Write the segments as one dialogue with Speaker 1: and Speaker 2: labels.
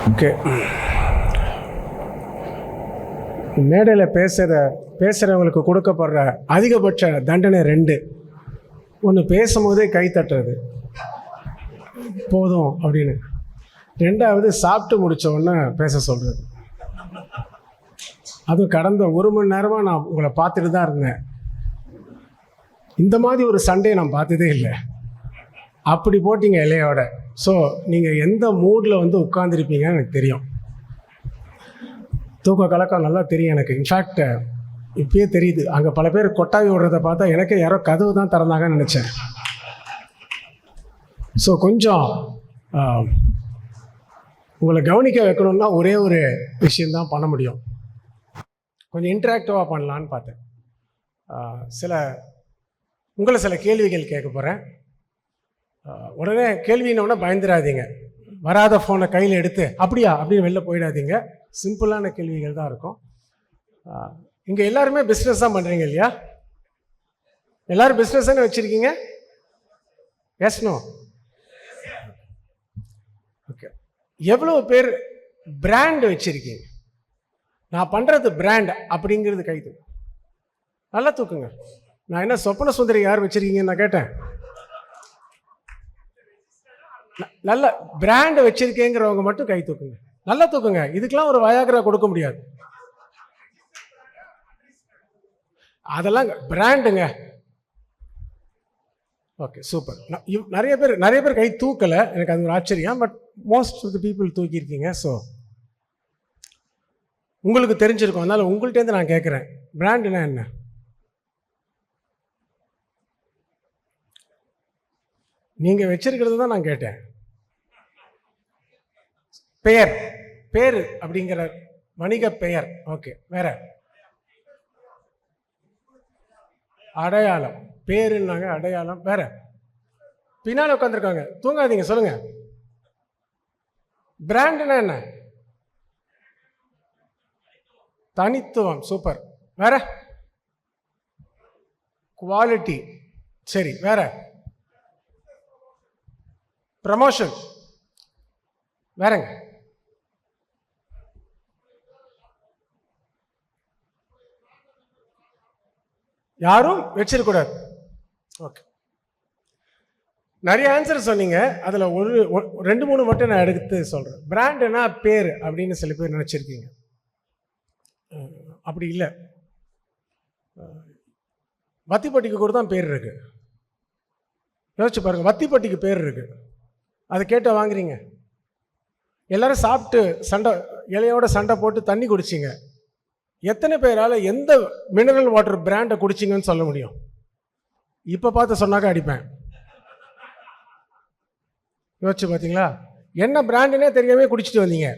Speaker 1: Okay, மேடையில் பேசுகிறவங்களுக்கு கொடுக்கப்படுற அதிகபட்ச தண்டனை 2. ஒன்று, பேசும்போதே கை தட்டுறது போதும் அப்படின்னு. 2வது, சாப்பிட்டு முடித்த உடனே பேச சொல்கிறது. அதுவும் கடந்த 1 மணி நேரமாக நான் உங்களை பார்த்துட்டு தான் இருந்தேன். இந்த மாதிரி ஒரு சண்டையை நான் பார்த்ததே இல்லை. அப்படி போட்டிங்க இலையோட. ஸோ நீங்கள் எந்த மூடில் வந்து உட்காந்துருப்பீங்கன்னு எனக்கு தெரியும். தூக்க கலக்கம் நல்லா தெரியும் எனக்கு. இன்ஃபேக்ட் இப்பயே தெரியுது, அங்கே பல பேர் கொட்டாவி விடுறதை பார்த்தா எனக்கே யாரோ கதவு தான் திறந்தாங்கன்னு நினச்சேன். ஸோ கொஞ்சம் உங்களை கவனிக்க வைக்கணும்னா ஒரே ஒரு விஷயந்தான் பண்ண முடியும். கொஞ்சம் இன்ட்ராக்டிவாக பண்ணலான்னு பார்த்தேன். உங்களை சில கேள்விகள் கேட்க போகிறேன். உடனே கேள்வின்னொன்னே பயந்துடாதீங்க. வராத ஃபோனை கையில் எடுத்து அப்படியா அப்படின்னு வெளில போயிடாதீங்க. சிம்பிளான கேள்விகள் தான் இருக்கும். இங்கே எல்லாருமே பிஸ்னஸ் தான் பண்ணுறீங்க இல்லையா? எல்லோரும் பிஸ்னஸ் தானே வச்சுருக்கீங்க? Yes no? ஓகே. எவ்வளோ பேர் பிராண்ட் வச்சுருக்கீங்க? நான் பண்ணுறது பிராண்ட் அப்படிங்கிறது கைது நல்லா தூக்குங்க. நான் என்ன சொப்பன சுந்தரி யார் வச்சுருக்கீங்கன்னு நான் கேட்டேன். நல்ல பிராண்ட் வச்சிருக்கேங்கிறவங்க மட்டும் கை தூக்குங்க. நல்லா தூக்குங்க. இதுக்கெல்லாம் ஒரு வயாகரா கொடுக்க முடியாது. அதெல்லாம் பிராண்டுங்க. Okay, super. நிறைய பேர் கை தூக்கலை. எனக்கு அது ஒரு ஆச்சரியம். But most of the people தூக்கியிருக்கீங்க. ஸோ உங்களுக்கு தெரிஞ்சிருக்கும். அதனால உங்கள்கிட்டேருந்து நான் கேட்குறேன், பிராண்டுனா என்ன? நீங்கள் வச்சிருக்கிறது தான் நான் கேட்டேன். பேர் அப்படிங்கிற வணிக பெயர். ஓகே, வேற? அடையாளம். பேருன்னாங்க, அடையாளம். வேற? பின்னால் உட்காந்துருக்காங்க, தூங்காதீங்க, சொல்லுங்க. பிராண்டுனா என்ன? தனித்துவம். சூப்பர். வேற? குவாலிட்டி. சரி, வேற? ப்ரமோஷன். வேறங்க? யாரும் வச்சிருக்கூடாது. ஓகே, நிறைய ஆன்சர் சொன்னீங்க. அதில் 2-3 மட்டும் நான் எடுத்து சொல்கிறேன். பிராண்டுனா பேர் அப்படின்னு சில பேர் நினச்சிருக்கீங்க. அப்படி இல்லை. வத்திப்பட்டிக்கு கூட தான் பேர் இருக்கு. யோசிச்சு பாருங்க, வத்திப்பட்டிக்கு பேர் இருக்கு. அதை கேட்ட வாங்குறீங்க. எல்லாரும் சாப்பிட்டு இலையோட சண்டை போட்டு தண்ணி குடிச்சிங்க. எத்தனை பேரால் எந்த மினரல் வாட்டர் பிராண்டை குடிச்சிங்கன்னு சொல்ல முடியும்? இப்போ பார்த்து சொன்னாக்க அடிப்பேன். யோசிச்சு பார்த்தீங்களா? என்ன பிராண்டுனே தெரியாமே குடிச்சிட்டு வந்தீங்க.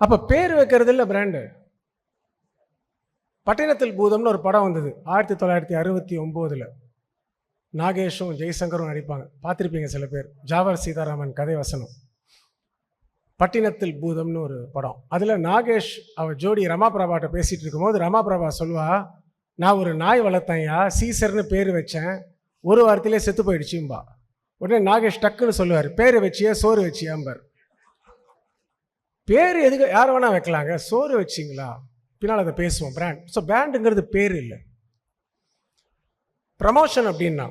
Speaker 1: அப்போ பேர் வைக்கிறது இல்லை பிராண்டு. பட்டினத்தில் பூதம்னு ஒரு படம் வந்தது 1969. நாகேஷும் ஜெய்சங்கரும் நடிப்பாங்க. பார்த்துருப்பீங்க சில பேர். ஜாவர் சீதாராமன் கதை வசனம். பட்டினத்தில் பூதம்னு ஒரு படம். அதில் நாகேஷ் அவர் ஜோடி ரமா பிரபாட்ட பேசிகிட்டு இருக்கும்போது ரமா பிரபா சொல்லுவா, நான் ஒரு நாய் வளர்த்தேன்யா, சீசர்னு பேர் வச்சேன், ஒரு வாரத்திலே செத்து போயிடுச்சும்பா. உடனே நாகேஷ் டக்குன்னு சொல்லுவார், பேர் வச்சியா சோறு வச்சியாம்பார். பேர் எதுக்கு யார் வேணால் வைக்கலாங்க, சோறு வச்சிங்களா? பின்னால் அதை பேசுவோம். பிராண்ட். ஸோ பிராண்டுங்கிறது பேர் இல்லை. ப்ரமோஷன் அப்படின்னா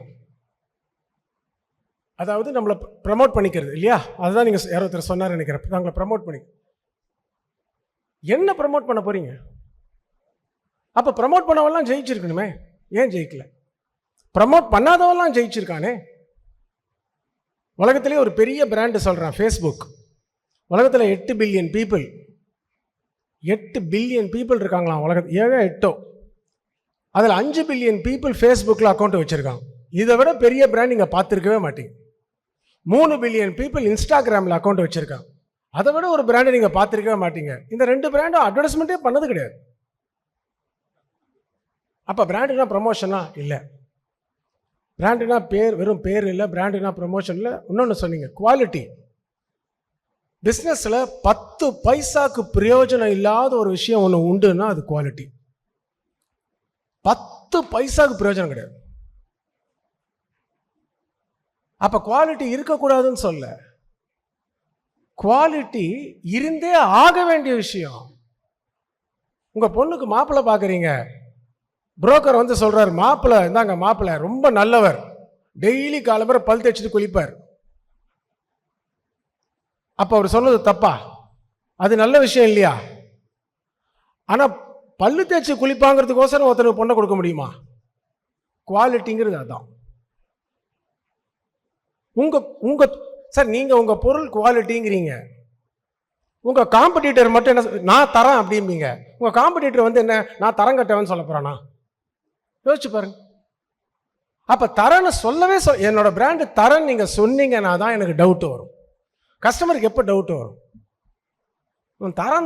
Speaker 1: அதாவது நம்மளை ப்ரமோட் பண்ணிக்கிறது இல்லையா? அதுதான் நீங்கள் யாரோ ஒருத்தர் சொன்னார் நினைக்கிறேன். நாங்களை ப்ரமோட் பண்ணி என்ன ப்ரமோட் பண்ண போறீங்க? அப்போ ப்ரமோட் பண்ணவெல்லாம் ஜெயிச்சிருக்கணுமே, ஏன் ஜெயிக்கல? ப்ரமோட் பண்ணாதவெல்லாம் ஜெயிச்சிருக்கானே. உலகத்திலே ஒரு பெரிய பிராண்டு சொல்கிறான், ஃபேஸ்புக். உலகத்தில் 8 பில்லியன் பீப்புள் 8 பில்லியன் பீப்புள் இருக்காங்களாம் உலகத்தில். 7-8. அதில் 5 பில்லியன் பீப்புள் ஃபேஸ்புக்கில் அக்கௌண்ட் வச்சுருக்காங்க. இதை விட பெரிய பிராண்ட் நீங்கள் பார்த்துருக்கவே மாட்டீங்க. 3 பில்லியன் பீப்புள் இன்ஸ்டாகிராமில் அக்கௌண்ட் வச்சுருக்காங்க. அதை விட ஒரு பிராண்டை நீங்கள் பார்த்துருக்கவே மாட்டீங்க. இந்த 2 பிராண்டும் அட்வர்டைஸ்மெண்ட்டே பண்ணது கிடையாது. அப்போ பிராண்டுனா ப்ரமோஷனா? இல்லை. பிராண்டுனா பேர், வெறும் பேர் இல்லை. பிராண்டுனா ப்ரமோஷன் இல்லை. இன்னொன்று சொன்னீங்க, குவாலிட்டி. பிஸ்னஸில் 10 பைசாக்கு பிரயோஜனம் இல்லாத ஒரு விஷயம் ஒன்று உண்டுன்னா அது குவாலிட்டி. 10 பைசாக்கு பிரயோஜனம் கிடையாது. அப்போ குவாலிட்டி இருக்கக்கூடாதுன்னு சொல்ல, குவாலிட்டி இருந்தே ஆக வேண்டிய விஷயம். உங்கள் பொண்ணுக்கு மாப்பிள்ளை பார்க்குறீங்க, புரோக்கர் வந்து சொல்கிறார், மாப்பிள்ளை இந்தாங்க, மாப்பிள்ளை ரொம்ப நல்லவர், டெய்லி காலம்பர பல் தேய்ச்சிட்டு குளிப்பார். அப்போ அவர் சொன்னது தப்பா? அது நல்ல விஷயம் இல்லையா? ஆனால் பல்லு தேய்ச்சி குளிப்பாங்கிறதுக்கோசரம் ஒருத்தருக்கு பொண்ணை கொடுக்க முடியுமா? குவாலிட்டிங்கிறது அதான். சார் நீங்கள் உங்கள் பொருள் குவாலிட்டிங்கிறீங்க, உங்கள் காம்படிட்டர் மட்டும் என்ன, நான் தரேன் அப்படிம்பீங்க. உங்கள் காம்படிட்டர் வந்து என்ன, நான் தரம் கட்டவன்னு சொல்ல போகிறானா? யோசிச்சு பாருங்க. அப்போ தரன்னு சொல்லவே என்னோட பிராண்டு தரன்னு நீங்கள் சொன்னீங்கன்னா தான் எனக்கு டவுட் வரும். கஸ்டமருக்கு எப்போ டவுட் வரும்?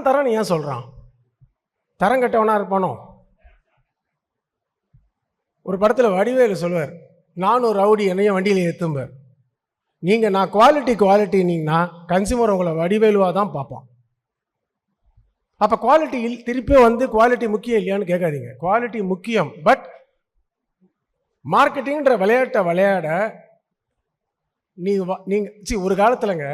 Speaker 1: தரன்னு ஏன் சொல்கிறான்? தரம் கட்டவனா இருப்பானோ? ஒரு படத்தில் வடிவேலு சொல்லுவார், நானும் ரவுடி என்னையும் வண்டியில் ஏற்றும்பார். நீங்கள் நான் குவாலிட்டினீங்கன்னா கன்சியூமர் உங்களை வடிவேலுவாக தான் பார்ப்பான். அப்போ குவாலிட்டி திருப்பியும் வந்து குவாலிட்டி முக்கியம் இல்லையான்னு கேட்காதீங்க. குவாலிட்டி முக்கியம். பட் மார்க்கெட்டிங்கிற விளையாட்டை விளையாட நீங்கள் ஒரு காலத்துலங்க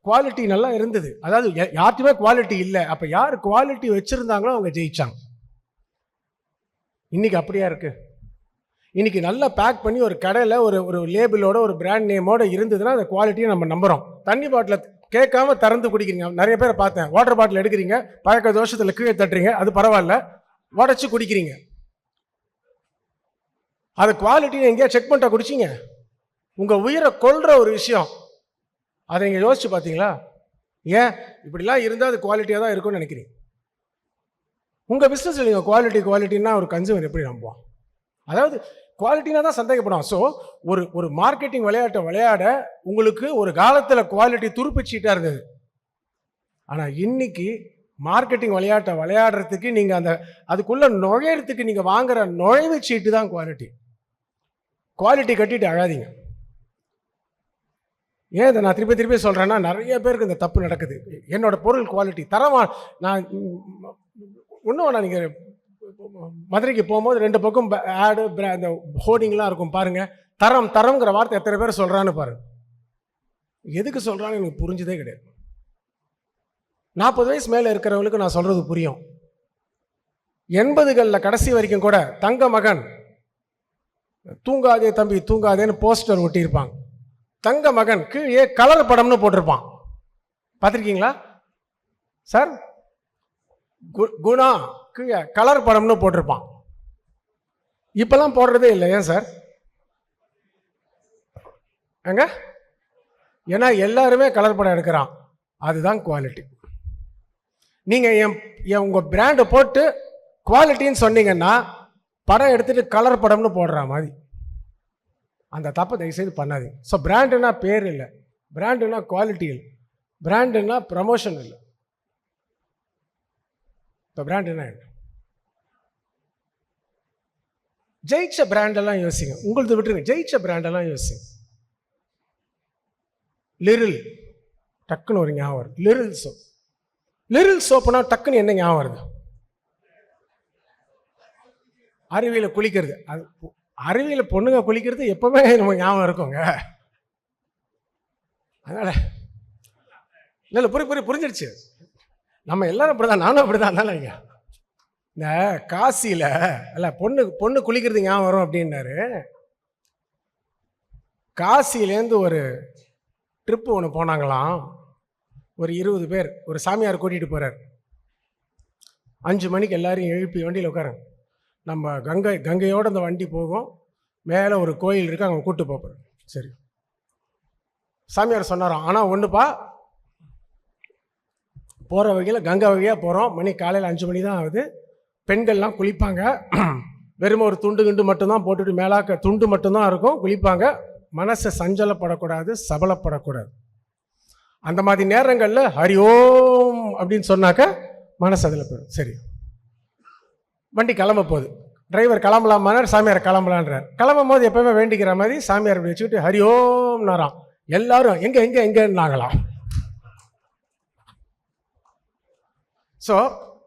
Speaker 1: குவாலிட்டி நல்லா இருந்தது. அதாவது யார்ட்டுமே குவாலிட்டி இல்லை. அப்போ யார் குவாலிட்டி வச்சுருந்தாங்களோ அவங்க ஜெயிச்சாங்க. இன்னைக்கு அப்படியா இருக்கு? இன்னைக்கு நல்லா பேக் பண்ணி ஒரு கடையில் ஒரு லேபிளோட ஒரு பிராண்ட் நேமோட இருந்ததுன்னா அந்த குவாலிட்டியை நம்ம நம்புகிறோம். தண்ணி பாட்டில் கேட்காம திறந்து குடிக்கிறீங்க. நிறைய பேரை பார்த்தேன், வாட்டர் பாட்டில் எடுக்கிறீங்க, பழக்க தோஷத்தில் கீழே தட்டுறீங்க, அது பரவாயில்ல, உடச்சி குடிக்கிறீங்க. அது குவாலிட்டின்னு எங்கேயா செக் பண்ணிட்டா குடிச்சிங்க? உங்கள் உயிரை கொள்கிற ஒரு விஷயம், அதை நீங்கள் யோசிச்சு பார்த்தீங்களா? ஏன் இப்படிலாம் இருந்தால் அது குவாலிட்டியாக தான் இருக்கும்னு நினைக்கிறீங்க? உங்கள் பிஸ்னஸில் நீங்கள் குவாலிட்டின்னா ஒரு கன்சூமர் எப்படி நம்புவோம்? அதாவது குவாலிட்டினா தான் சந்தேகப்படும். ஸோ ஒரு மார்க்கெட்டிங் விளையாட்டை விளையாட உங்களுக்கு ஒரு காலத்தில் குவாலிட்டி துருப்பிச்சீட்டாக இருந்தது. ஆனால் இன்னைக்கு மார்க்கெட்டிங் விளையாட்டை விளையாடுறதுக்கு நீங்கள் அதுக்குள்ளே நுழையிறதுக்கு நீங்கள் வாங்குற நுழைவு சீட்டு தான் குவாலிட்டி. குவாலிட்டி கட்டிட்டு அழாதீங்க. ஏன் இதை நான் திருப்பி சொல்கிறேன்னா, நிறைய பேருக்கு இந்த தப்பு நடக்குது. என்னோட பொருள் குவாலிட்டி தரமா, நான் ஒன்றும் வேணா, நீங்கள் மதுரைக்கு போகும்போது 2 பக்கம் ஆடு அந்த ஹோர்டிங்லாம் இருக்கும் பாருங்கள். தரம்ங்கிற வார்த்தை எத்தனை பேர் சொல்கிறான்னு பாருங்க. எதுக்கு சொல்கிறான்னு எனக்கு புரிஞ்சதே கிடையாது. 40 வயசு மேலே இருக்கிறவங்களுக்கு நான் சொல்கிறது புரியும். 80களில் கடைசி வரைக்கும் கூட தங்க மகன், தூங்காதே தம்பி தூங்காதேன்னு போஸ்டர் ஒட்டியிருப்பாங்க. தங்க மகன் கீழே கலர் படம்னு போட்டிருப்பான். பார்த்துருக்கீங்களா சார்? குணா கீழே கலர் படம்னு போட்டிருப்பான். இப்பெல்லாம் போடுறதே இல்லை. ஏன் சார்? எங்க? ஏன்னா எல்லாருமே கலர் படம் எடுக்கிறான். அதுதான் குவாலிட்டி. நீங்கள் உங்கள் பிராண்டை போட்டு குவாலிட்டின்னு சொன்னீங்கன்னா படம் எடுத்துகிட்டு கலர் படம்னு போடுற மாதிரி. அந்த தப்பை தயவுசெய்து பண்ணாதீங்க. ஸோ பிராண்டுனா பேர் இல்லை, பிராண்டுனா குவாலிட்டி இல்லை, பிராண்டுனா ப்ரமோஷன் இல்லை. இப்போ பிராண்டுனா என்ன? ஜெயிச்ச பிராண்டெல்லாம் யோசிங்க. உங்களது விட்டுருங்க, ஜெயிச்ச பிராண்டெல்லாம் யோசிங்க. லிரில் டக்குன்னு ஒரு ஞாபகம் வருது. லிரில் சோப்புனா டக்குன்னு என்ன ஞாபகம் வருது? அருவியில் குளிக்கிறது. அது அருவியில் பொண்ணுங்க குளிக்கிறது எப்பவுமே நம்ம ஞாபகம் இருக்குங்க. அதனால இல்லை புரிஞ்சிடுச்சு. நம்ம எல்லாரும் அப்படிதான், நானும் அப்படிதான். அதனால இந்த காசியில் இல்லை பொண்ணு குளிக்கிறது ஞாபகம் வரும் அப்படின்னாரு. காசியிலேருந்து ஒரு ட்ரிப்பு ஒன்று போனாங்களாம். ஒரு 20 பேர் ஒரு சாமியார் கூட்டிகிட்டு போகிறார். 5 மணிக்கு எல்லாரையும் எழுப்பி வண்டியில் உட்கார, நம்ம கங்கையோடு அந்த வண்டி போகும், மேலே ஒரு கோயில் இருக்குது, அங்கே கூப்பிட்டு போகிறோம். சரி, சாமியார் சொன்னாராம், ஆனால் ஒன்றுப்பா, போகிற வகையில் கங்கை வகையாக போகிறோம், மணி காலையில் 5 மணி தான் ஆகுது, பெண்கள்லாம் குளிப்பாங்க, வெறும் ஒரு துண்டு மட்டும்தான் போட்டுட்டு மேலாக்க துண்டு மட்டும்தான் இருக்கும், குளிப்பாங்க, மனசை சஞ்சலப்படக்கூடாது, சபலப்படக்கூடாது. அந்த மாதிரி நேரங்களில் ஹரி ஓம் அப்படின்னு சொன்னாக்க மனசு அதில் போயிடும். சரி, வண்டி கிளம்ப போகுது, டிரைவர் கிளம்பலாமான்னு சாமியார் கிளம்பலான்றார். கிளம்பும் போது எப்பவுமே வேண்டிக்கிற மாதிரி சாமியார் வச்சுக்கிட்டு ஹரி ஓம் நாராம். எல்லாரும் எங்கன்னாங்களாம். ஸோ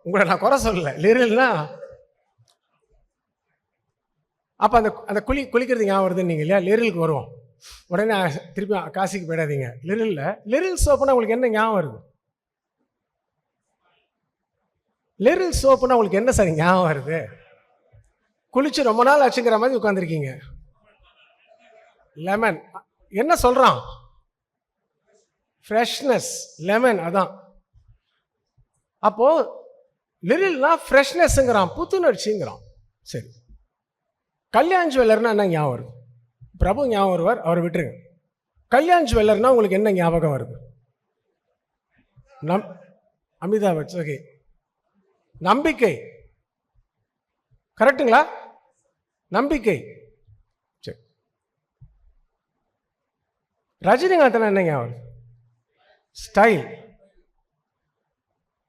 Speaker 1: உங்களை நான் குறை சொல்லலை, லிரில்னா அப்போ அந்த குளிக்கிறது ஞாபகம் வருதுன்னு நீங்கள் இல்லையா? லிரிலுக்கு வருவோம். உடனே திருப்பி காசிக்கு போயிடாதீங்க. லிரில் சோப்புனா உங்களுக்கு என்ன ஞாபகம் வருது? லிரில் சோப்புனா உங்களுக்கு என்ன சார் ஞாபகம் வருது? குளிச்சு ரொம்ப நாள் ஆச்சுங்கிற மாதிரி உட்காந்துருக்கீங்க. லெமன் என்ன சொல்றான்? ஃப்ரெஷ்னஸ். லெமன் அதான். அப்போ லிரில்னா ஃப்ரெஷ்னஸ்ங்கிறான், புத்துணர்ச்சிங்கிறான். சரி, கல்யாண் ஜுவல்லர்னா என்ன ஞாபகம் வருது? பிரபு ஞாபகம் வருவார், அவர் விட்டுருங்க. கல்யாண் ஜுவல்லர்னா உங்களுக்கு என்ன ஞாபகம் வருது? அமிதாப் பச்சன். ஓகே, நம்பிக்கை. கரெக்டுங்களா? நம்பிக்கை. சரி, ரஜினிகாந்த் என்ன ஞாபகம்? ஸ்டைல்.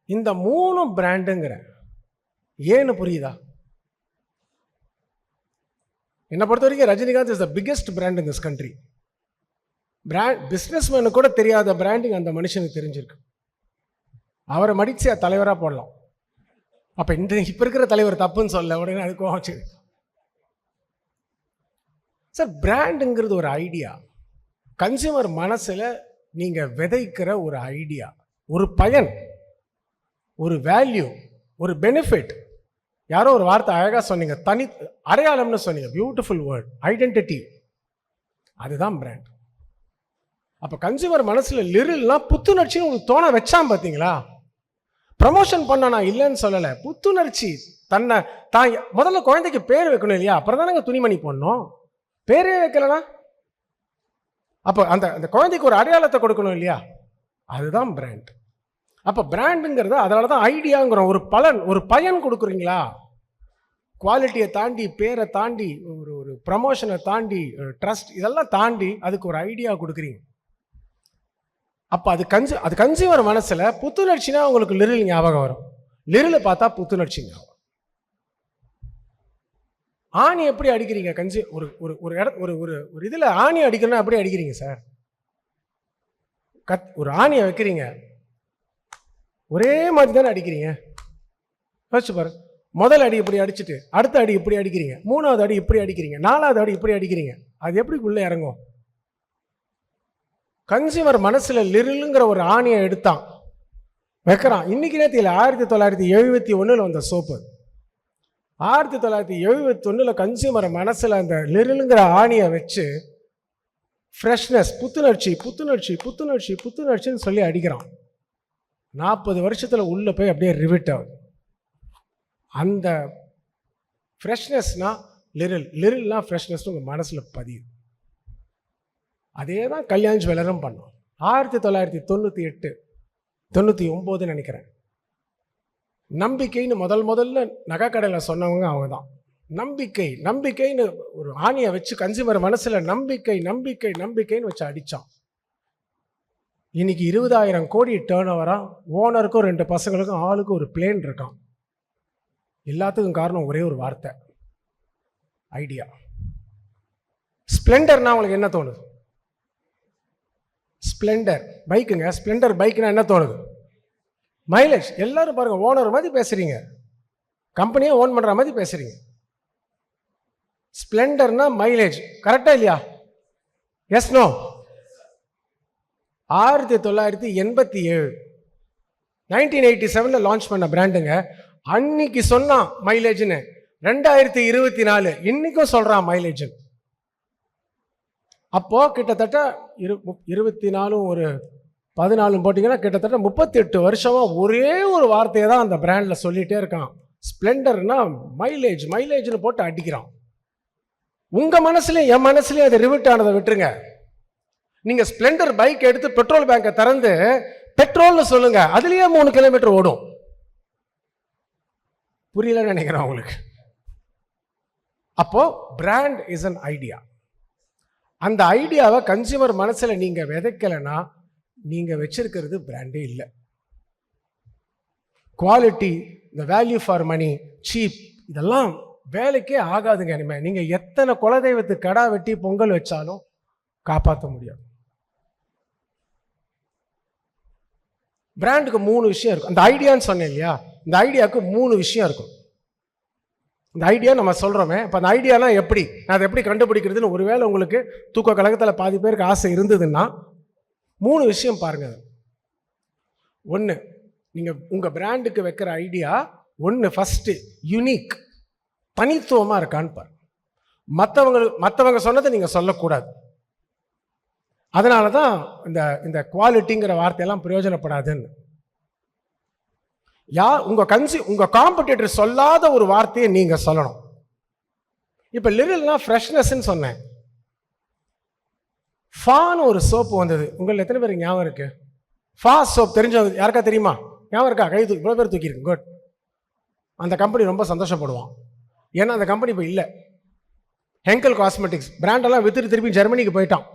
Speaker 1: இந்த 3 பிராண்டுங்கிற ஏன்னு புரியுதா? என்னை பொறுத்த வரைக்கும் Rajinikanth is the biggest brand in this country. Brand businessman கூட தெரியாத பிராண்டிங் அந்த மனுஷனுக்கு தெரிஞ்சிருக்கு. அவரை மடிச்சு தலைவராக போடலாம். அப்போ இப்போ இருக்கிற தலைவர் தப்புன்னு சொல்ல உடனே அது கோவம். சார், பிராண்டுங்கிறது ஒரு ஐடியா. கன்சியூமர் மனசில் நீங்கள் விதைக்கிற ஒரு ஐடியா, ஒரு பயன், ஒரு வேல்யூ, ஒரு பெனிஃபிட். யாரோ ஒரு வார்த்தை அழகாக சொன்னீங்க, தனி அடையாளம்னு சொன்னீங்க, பியூட்டிஃபுல் வேர்ட், ஐடென்டிட்டி. அதுதான் பிராண்ட். அப்போ கன்சியூமர் மனசில் லிரில்னா புத்துணர்ச்சின்னு உங்களுக்கு தோண வச்சான் பார்த்தீங்களா? ப்ரமோஷன் பண்ண நான் இல்லைன்னு சொல்லலை, புத்துணர்ச்சி. தன்னை தான் முதல்ல குழந்தைக்கு பேர் வைக்கணும் இல்லையா? அப்புறம் தானே துணிமணி போடணும். பேரே வைக்கலனா அப்போ அந்த அந்த குழந்தைக்கு ஒரு அடையாளத்தை கொடுக்கணும் இல்லையா? அதுதான் பிராண்ட். அப்போ பிராண்டுங்கிறது அதனால தான் ஐடியாங்கிறோம். ஒரு பலன், ஒரு பயன் கொடுக்குறீங்களா? குவாலிட்டியை தாண்டி, பேரை தாண்டி, ஒரு ப்ரமோஷனை தாண்டி, ட்ரஸ்ட், இதெல்லாம் தாண்டி அதுக்கு ஒரு ஐடியா கொடுக்குறீங்க. அப்போ அது கன்சியூமர் மனசில் புத்துணர்ச்சினா உங்களுக்கு லிரில் ஞாபகம் வரும். லிரில் பார்த்தா புத்துணர்ச்சி ஞாபகம். ஆணி எப்படி அடிக்கிறீங்க? ஒரு இதில் ஆணி அடிக்கணும்னா எப்படி அடிக்கிறீங்க சார்? ஒரு ஆணியை வைக்கிறீங்க, ஒரே மாதிரி தானே அடிக்கிறீங்க. யோசிச்சு பாரு. முதல் அடி இப்படி அடிச்சுட்டு அடுத்த அடி இப்படி அடிக்கிறீங்க, 3வது அடி இப்படி அடிக்கிறீங்க, 4வது அடி இப்படி அடிக்கிறீங்க. அது எப்படி உள்ளே இறங்கும்? கன்சியூமர் மனசுல லிரிலுங்கிற ஒரு ஆணியை எடுத்தான், வைக்கிறான். இன்னைக்கு நேரத்தில் 1971 வந்த சோப்பு. 1971 கன்சியூமர் மனசுல அந்த லிரிலுங்கிற ஆணியை வச்சு ஃப்ரெஷ்னஸ், புத்துணர்ச்சி புத்துணர்ச்சி புத்துணர்ச்சி புத்துணர்ச்சின்னு சொல்லி அடிக்கிறான். 40 வருஷத்துல உள்ள போய் அப்படியே ரிவிட் ஆகுது. அந்த ஃப்ரெஷ்னஸ்னா லிரில்னா ஃப்ரெஷ்னஸ் உங்க மனசுல பதியுது. அதே தான் கல்யாண் ஜுவல்லரும் பண்ணோம். 1998 99 நினைக்கிறேன். நம்பிக்கைன்னு முதல்ல நகை கடையில் சொன்னவங்க அவங்க தான். நம்பிக்கைன்னு ஒரு ஆணியை வச்சு கன்சியூமர் மனசுல நம்பிக்கை நம்பிக்கை நம்பிக்கைன்னு வச்சு அடிச்சான். இன்னைக்கு 20,000 கோடி டேர்ன் ஓவரா, ஓனருக்கும் 2 பசங்களுக்கும் ஆளுக்கும் ஒரு பிளேன் இருக்கான். எல்லாத்துக்கும் காரணம் ஒரே ஒரு வார்த்தை, ஐடியா. ஸ்ப்ளெண்டர்னா உங்களுக்கு என்ன தோணுது? ஸ்ப்ளெண்டர் பைக்குங்க. ஸ்ப்ளெண்டர் பைக்னா என்ன தோணுது? மைலேஜ். எல்லாரும் பாருங்க, ஓனர் மாதிரி பேசுறீங்க, கம்பெனியை ஓன் பண்ற மாதிரி பேசுறீங்க. ஸ்ப்ளெண்டர்னா மைலேஜ். கரெக்டா இல்லையா? Yes no? 1987 1987 லான்ச் பண்ண பிராண்டுங்க. அன்னைக்கு சொன்னான் மைலேஜ்னு. 2024 இன்னைக்கும் சொல்றான் மைலேஜ். அப்போ கிட்டத்தட்ட 24 ஒரு 14 போட்டிங்கன்னா கிட்டத்தட்ட 38 வருஷமா ஒரே ஒரு வார்த்தையை தான் அந்த பிராண்ட்ல சொல்லிட்டே இருக்கான். ஸ்ப்ளெண்டர்னா மைலேஜ் மைலேஜ்னு போட்டு அடிக்கிறான். உங்க மனசுலயும் என் மனசுலயும் அது ரிவிட் ஆனதை விட்டுருங்க. நீங்க ஸ்ப்ளெண்டர் பைக் எடுத்து பெட்ரோல் பேங்கை திறந்து பெட்ரோல்னு சொல்லுங்க, அதுலயே 3 கிலோமீட்டர் ஓடும். புரியலன்னு நினைக்கிறேன் உங்களுக்கு. அப்போ பிராண்ட் இஸ் அன் ஐடியா. அந்த ஐடியாவை கன்சியூமர் மனசுல நீங்க விதைக்கலைன்னா நீங்க வச்சிருக்கிறது பிராண்டே இல்லை. குவாலிட்டி, இந்த வேல்யூ ஃபார் மணி, சீப், இதெல்லாம் வேலைக்கே ஆகாதுங்க. இனிமே நீங்க எத்தனை குலதெய்வத்துக்கு கடா வெட்டி பொங்கல் வச்சாலும் காப்பாற்ற முடியாது. பிராண்டுக்கு 3 விஷயம் இருக்கும். அந்த ஐடியான்னு சொன்னேன் இல்லையா? இந்த ஐடியாவுக்கு 3 விஷயம் இருக்கும். இந்த ஐடியா நம்ம சொல்றோமே, இப்போ அந்த ஐடியாலாம் எப்படி, நான் அதை எப்படி கண்டுபிடிக்கிறதுன்னு ஒருவேளை உங்களுக்கு தூக்க கழகத்தில் பாதி பேருக்கு ஆசை இருந்ததுன்னா 3 விஷயம் பாருங்க. 1, நீங்கள் உங்கள் பிராண்டுக்கு வைக்கிற ஐடியா ஒன்று ஃபஸ்ட்டு யூனிக், தனித்துவமாக இருக்கான்னு பாரு. மற்றவங்க சொன்னதை நீங்கள் சொல்லக்கூடாது. அதனால தான் இந்த குவாலிட்டிங்கிற வார்த்தையெல்லாம் பிரயோஜனப்படாதுன்னு. உங்கள் காம்படிட்டர் சொல்லாத ஒரு வார்த்தையை நீங்கள் சொல்லணும். இப்போ லிரில்னா ஃப்ரெஷ்னஸ்ன்னு சொன்னேன். ஃபான்னு ஒரு சோப்பு வந்தது. உங்களில் எத்தனை பேருக்கு ஞாபகம் இருக்கு? ஃபா சோப் தெரிஞ்சவங்க யாருக்கா தெரியுமா? ஞாபகம் இருக்கா? கை இவ்வளோ பேர் தூக்கியிருக்கு. குட். அந்த கம்பெனி ரொம்ப சந்தோஷப்படுவான். ஏன்னா அந்த கம்பெனி இப்போ இல்லை. ஹெங்கல் காஸ்மெட்டிக்ஸ் பிராண்டெல்லாம் வித்துட்டு திருப்பி ஜெர்மனிக்கு போயிட்டான்.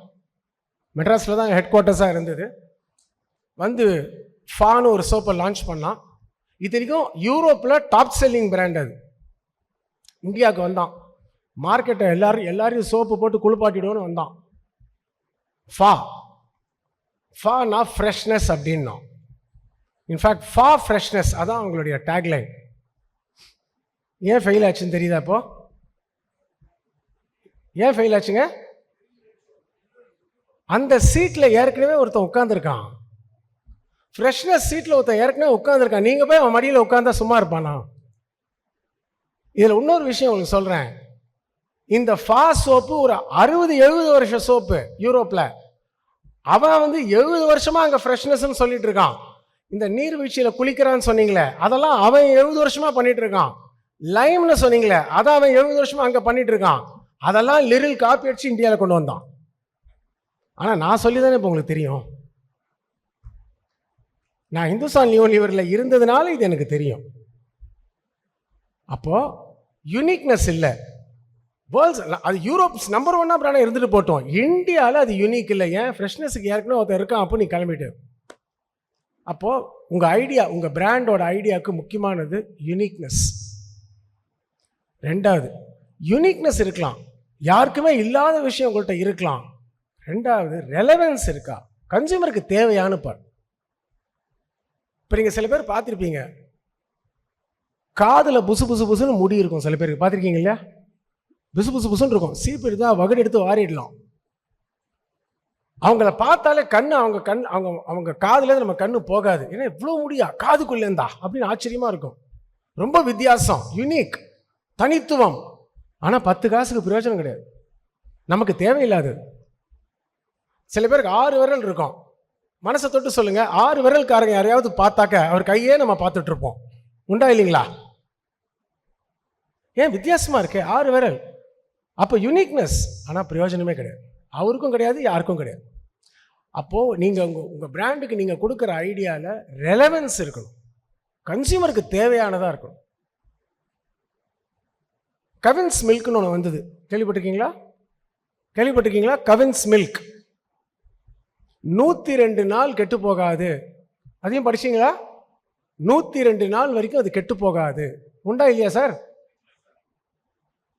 Speaker 1: மெட்ராஸில் தான் ஹெட் குவார்ட்டர்ஸாக இருந்தது. வந்து ஃபான்னு ஒரு சோப்பை லான்ச் பண்ணான். இத்தனைக்கும் யூரோப்பில் டாப் செல்லிங் பிராண்ட் அது. இந்தியாவுக்கு வந்தான். மார்க்கெட்டை எல்லாரையும் சோப்பு போட்டு குளிப்பாட்டிடுவோன்னு வந்தான். ஃபானா ஃப்ரெஷ்னஸ் அப்படின்னா. இன்ஃபேக்ட் ஃபா ஃப்ரெஷ்னஸ் அதான் அவங்களுடைய டேக்லைன். ஏன் ஃபெயில் ஆச்சுன்னு தெரியுதா? இப்போ ஏன் ஃபெயில் ஆச்சுங்க? அந்த சீட்டில் ஏற்கனவே ஒருத்தன் உட்காந்துருக்கான். ஃப்ரெஷ்னஸ் சீட்டில் ஒருத்தன் ஏற்கனவே உட்காந்துருக்கான். நீங்கள் போய் அவன் மடியில் உட்காந்தா சும்மா இருப்பானா? இதில் இன்னொரு விஷயம் உங்களுக்கு சொல்கிறேன். இந்த ஃபா சோப்பு ஒரு 60-70 வருஷ சோப்பு யூரோப்பில். அவன் வந்து 70 வருஷமாக அங்கே ஃப்ரெஷ்னஸ்ன்னு சொல்லிட்டு இருக்கான். இந்த நீர்வீழ்ச்சியில் குளிக்கிறான்னு சொன்னீங்களே, அதெல்லாம் அவன் 70 வருஷமாக பண்ணிட்டு இருக்கான். லைம்னு சொன்னீங்களே, அதை அவன் 70 வருஷமாக அங்கே பண்ணிட்டு இருக்கான். அதெல்லாம் லிரில் காப்பி அடிச்சு இந்தியாவில் கொண்டு வந்தான். ஆனால் நான் சொல்லி தானே இப்போ உங்களுக்கு தெரியும். நான் இந்துஸ்தான் யூனிவரில் இருந்ததுனால இது எனக்கு தெரியும். அப்போ யூனிக்னஸ் இல்லை. வேர்ல்ட்ஸ் அது யூரோப்ஸ் நம்பர் 1 பிராண்டாக இருந்துட்டு போட்டோம். இந்தியாவில் அது யூனிக் இல்லை. ஏன்? ஃப்ரெஷ்னஸுக்கு ஏற்கனவே ஒருத்தர் இருக்கான். அப்போ நீ கிளம்பிட்டு. அப்போது உங்கள் ஐடியா, உங்கள் பிராண்டோட ஐடியாவுக்கு முக்கியமானது யூனிக்னஸ். ரெண்டாவது, யூனிக்னஸ் இருக்கலாம், யாருக்குமே இல்லாத விஷயம் உங்கள்கிட்ட இருக்கலாம். ரெண்டாவது, ரெலவென்ஸ் இருக்கா, கன்சியூமருக்கு தேவையான பார். இப்போ நீங்கள் சில பேர் பார்த்துருப்பீங்க, காதில் புசு புசு புசுன்னு முடி இருக்கும். சில பேருக்கு பார்த்துருக்கீங்க இல்லையா? புசு புசு புசுன்னு இருக்கும். சீப்பு எடுத்தால் வகுடு எடுத்து வாரிடலாம். அவங்கள பார்த்தாலே அவங்க காதுலேருந்து நம்ம கண்ணு போகாது. ஏன்னா இவ்வளோ முடியா காதுக்குள்ளேருந்தா அப்படின்னு ஆச்சரியமாக இருக்கும். ரொம்ப வித்தியாசம், யூனிக், தனித்துவம். ஆனால் 10 காசுக்கு பிரயோஜனம் கிடையாது, நமக்கு தேவையில்லாது. சில பேருக்கு 6 விரல் இருக்கும். மனசை தொட்டு சொல்லுங்க, 6 விரல்காரங்க யாரையாவது பார்த்தாக்க அவர் கையே நம்ம பார்த்துட்டு இருப்போம். உண்டா இல்லைங்களா? ஏன்? வித்தியாசமா இருக்கே, 6 விரல். அப்போ யூனிக்னஸ். ஆனால் பிரயோஜனமே கிடையாது, அவருக்கும் கிடையாது, யாருக்கும் கிடையாது. அப்போது நீங்கள் உங்கள் பிராண்டுக்கு நீங்கள் கொடுக்குற ஐடியாவில் ரெலவென்ஸ் இருக்கணும், கன்சியூமருக்கு தேவையானதாக இருக்கணும். கவின்ஸ் மில்க்னு ஒன்று வந்தது, கேள்விப்பட்டிருக்கீங்களா? கவின்ஸ் மில்க் 102 நாள் கெட்டு போகாது. அதையும் படிச்சிங்களா? 102 நாள் வரைக்கும் அது கெட்டு போகாது. உண்டா இல்லையா சார்?